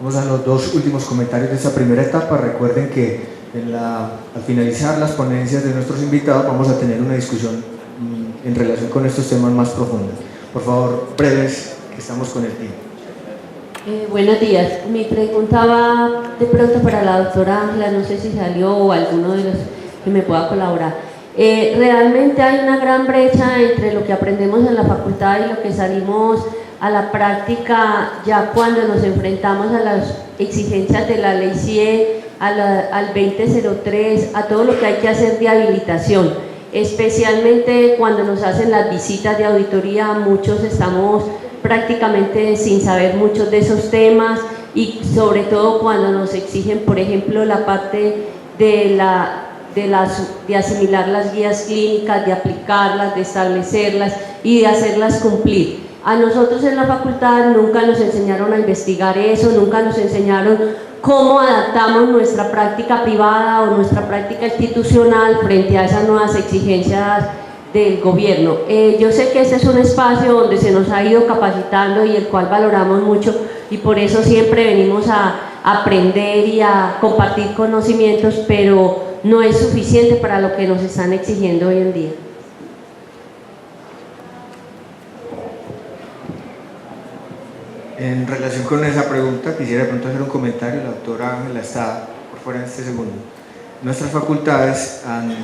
Vamos a los dos últimos comentarios de esta primera etapa. Recuerden que al finalizar las ponencias de nuestros invitados vamos a tener una discusión en relación con estos temas más profundos. Por favor, breves, que estamos con el tiempo. Buenos días. Mi pregunta va de pronto para la doctora Ángela, no sé si salió o alguno de los que me pueda colaborar. Realmente hay una gran brecha entre lo que aprendemos en la facultad y lo que salimos a la práctica ya cuando nos enfrentamos a las exigencias de la ley CIE, al 2003, a todo lo que hay que hacer de habilitación, especialmente cuando nos hacen las visitas de auditoría. Muchos estamos prácticamente sin saber muchos de esos temas, y sobre todo cuando nos exigen, por ejemplo, la parte de asimilar las guías clínicas, de aplicarlas, de establecerlas y de hacerlas cumplir. A nosotros en la facultad nunca nos enseñaron a investigar eso, nunca nos enseñaron cómo adaptamos nuestra práctica privada o nuestra práctica institucional frente a esas nuevas exigencias del gobierno. Yo sé que este es un espacio donde se nos ha ido capacitando y el cual valoramos mucho, y por eso siempre venimos a aprender y a compartir conocimientos, pero no es suficiente para lo que nos están exigiendo hoy en día. En relación con esa pregunta, quisiera de pronto hacer un comentario. La doctora Ángela está por fuera en este segundo. Nuestras facultades han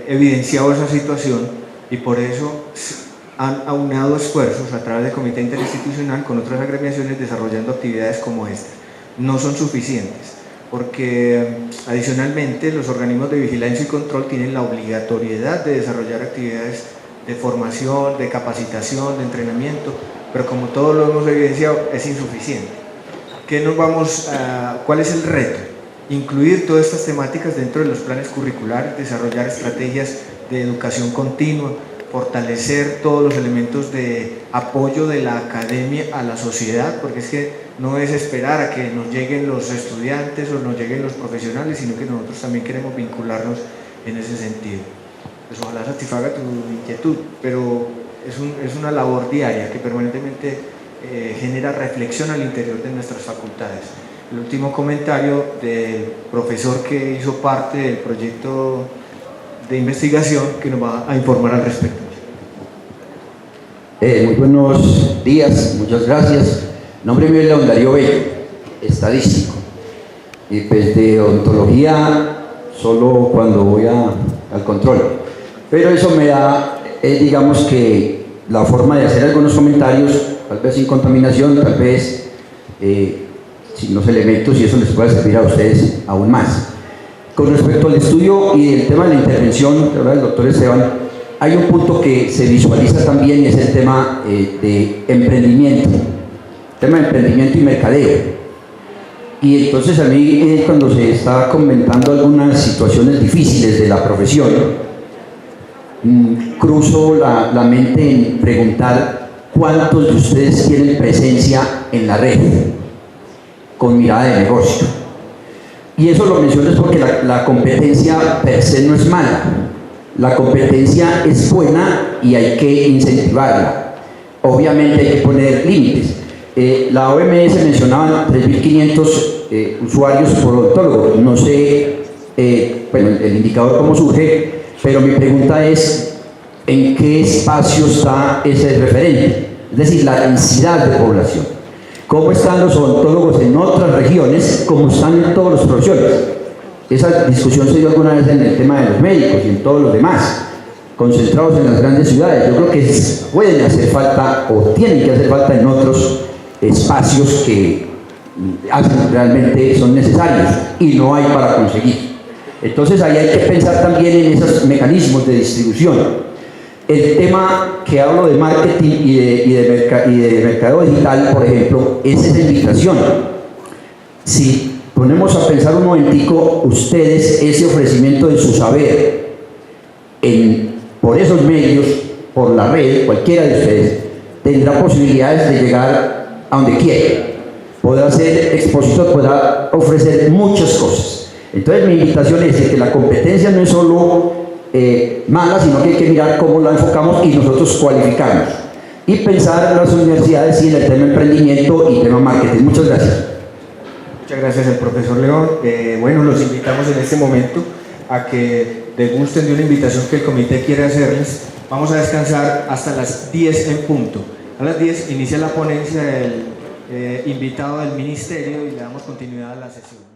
evidenciado esa situación y por eso han aunado esfuerzos a través del Comité Interinstitucional con otras agremiaciones desarrollando actividades como esta. No son suficientes, porque adicionalmente los organismos de vigilancia y control tienen la obligatoriedad de desarrollar actividades de formación, de capacitación, de entrenamiento, pero como todos lo hemos evidenciado, es insuficiente. ¿Cuál es el reto? Incluir todas estas temáticas dentro de los planes curriculares, desarrollar estrategias de educación continua, fortalecer todos los elementos de apoyo de la academia a la sociedad, porque es que no es esperar a que nos lleguen los estudiantes o nos lleguen los profesionales, sino que nosotros también queremos vincularnos en ese sentido. Pues ojalá satisfaga tu inquietud, pero es una labor diaria que permanentemente genera reflexión al interior de nuestras facultades. El último comentario del profesor que hizo parte del proyecto de investigación que nos va a informar al respecto. Muy buenos días, muchas gracias. El nombre mío es León Darío Bello, estadístico. Y pues de odontología solo cuando voy al control. Pero eso me da, digamos que la forma de hacer algunos comentarios, tal vez sin contaminación, tal vez sin los elementos, y eso les puede servir a ustedes aún más. Con respecto al estudio y el tema de la intervención del doctor Esteban, hay un punto que se visualiza también y es el tema de emprendimiento, y mercadeo. Y entonces a mí cuando se está comentando algunas situaciones difíciles de la profesión, cruzo la mente en preguntar cuántos de ustedes tienen presencia en la red con mirada de negocio. Y eso lo menciono es porque la competencia per se no es mala. La competencia es buena y hay que incentivarla. Obviamente hay que poner límites. La OMS mencionaba 3.500 usuarios por odontólogo. No sé bueno, el indicador cómo surge, pero mi pregunta es ¿en qué espacio está ese referente? Es decir, la densidad de población. ¿Cómo están los odontólogos en otras regiones? ¿Cómo están en todas las profesiones? Esa discusión se dio alguna vez en el tema de los médicos y en todos los demás, concentrados en las grandes ciudades. Yo creo que pueden hacer falta o tienen que hacer falta en otros espacios que realmente son necesarios y no hay para conseguir. Entonces ahí hay que pensar también en esos mecanismos de distribución. El tema que hablo de marketing y de mercado digital, por ejemplo, es esa invitación. Si ponemos a pensar un momentico, ustedes ese ofrecimiento de su saber por esos medios, por la red, cualquiera de ustedes, tendrá posibilidades de llegar a donde quiera. Podrá ser expositor, podrá ofrecer muchas cosas. Entonces mi invitación es que la competencia no es solo mala, sino que hay que mirar cómo la enfocamos y nosotros cualificamos. Y pensar en las universidades y en el tema emprendimiento y tema marketing. Muchas gracias. Muchas gracias al profesor León. Bueno, los invitamos en este momento a que degusten de una invitación que el comité quiere hacerles. Vamos a descansar hasta las 10 en punto. A las 10 inicia la ponencia del invitado del ministerio y le damos continuidad a la sesión.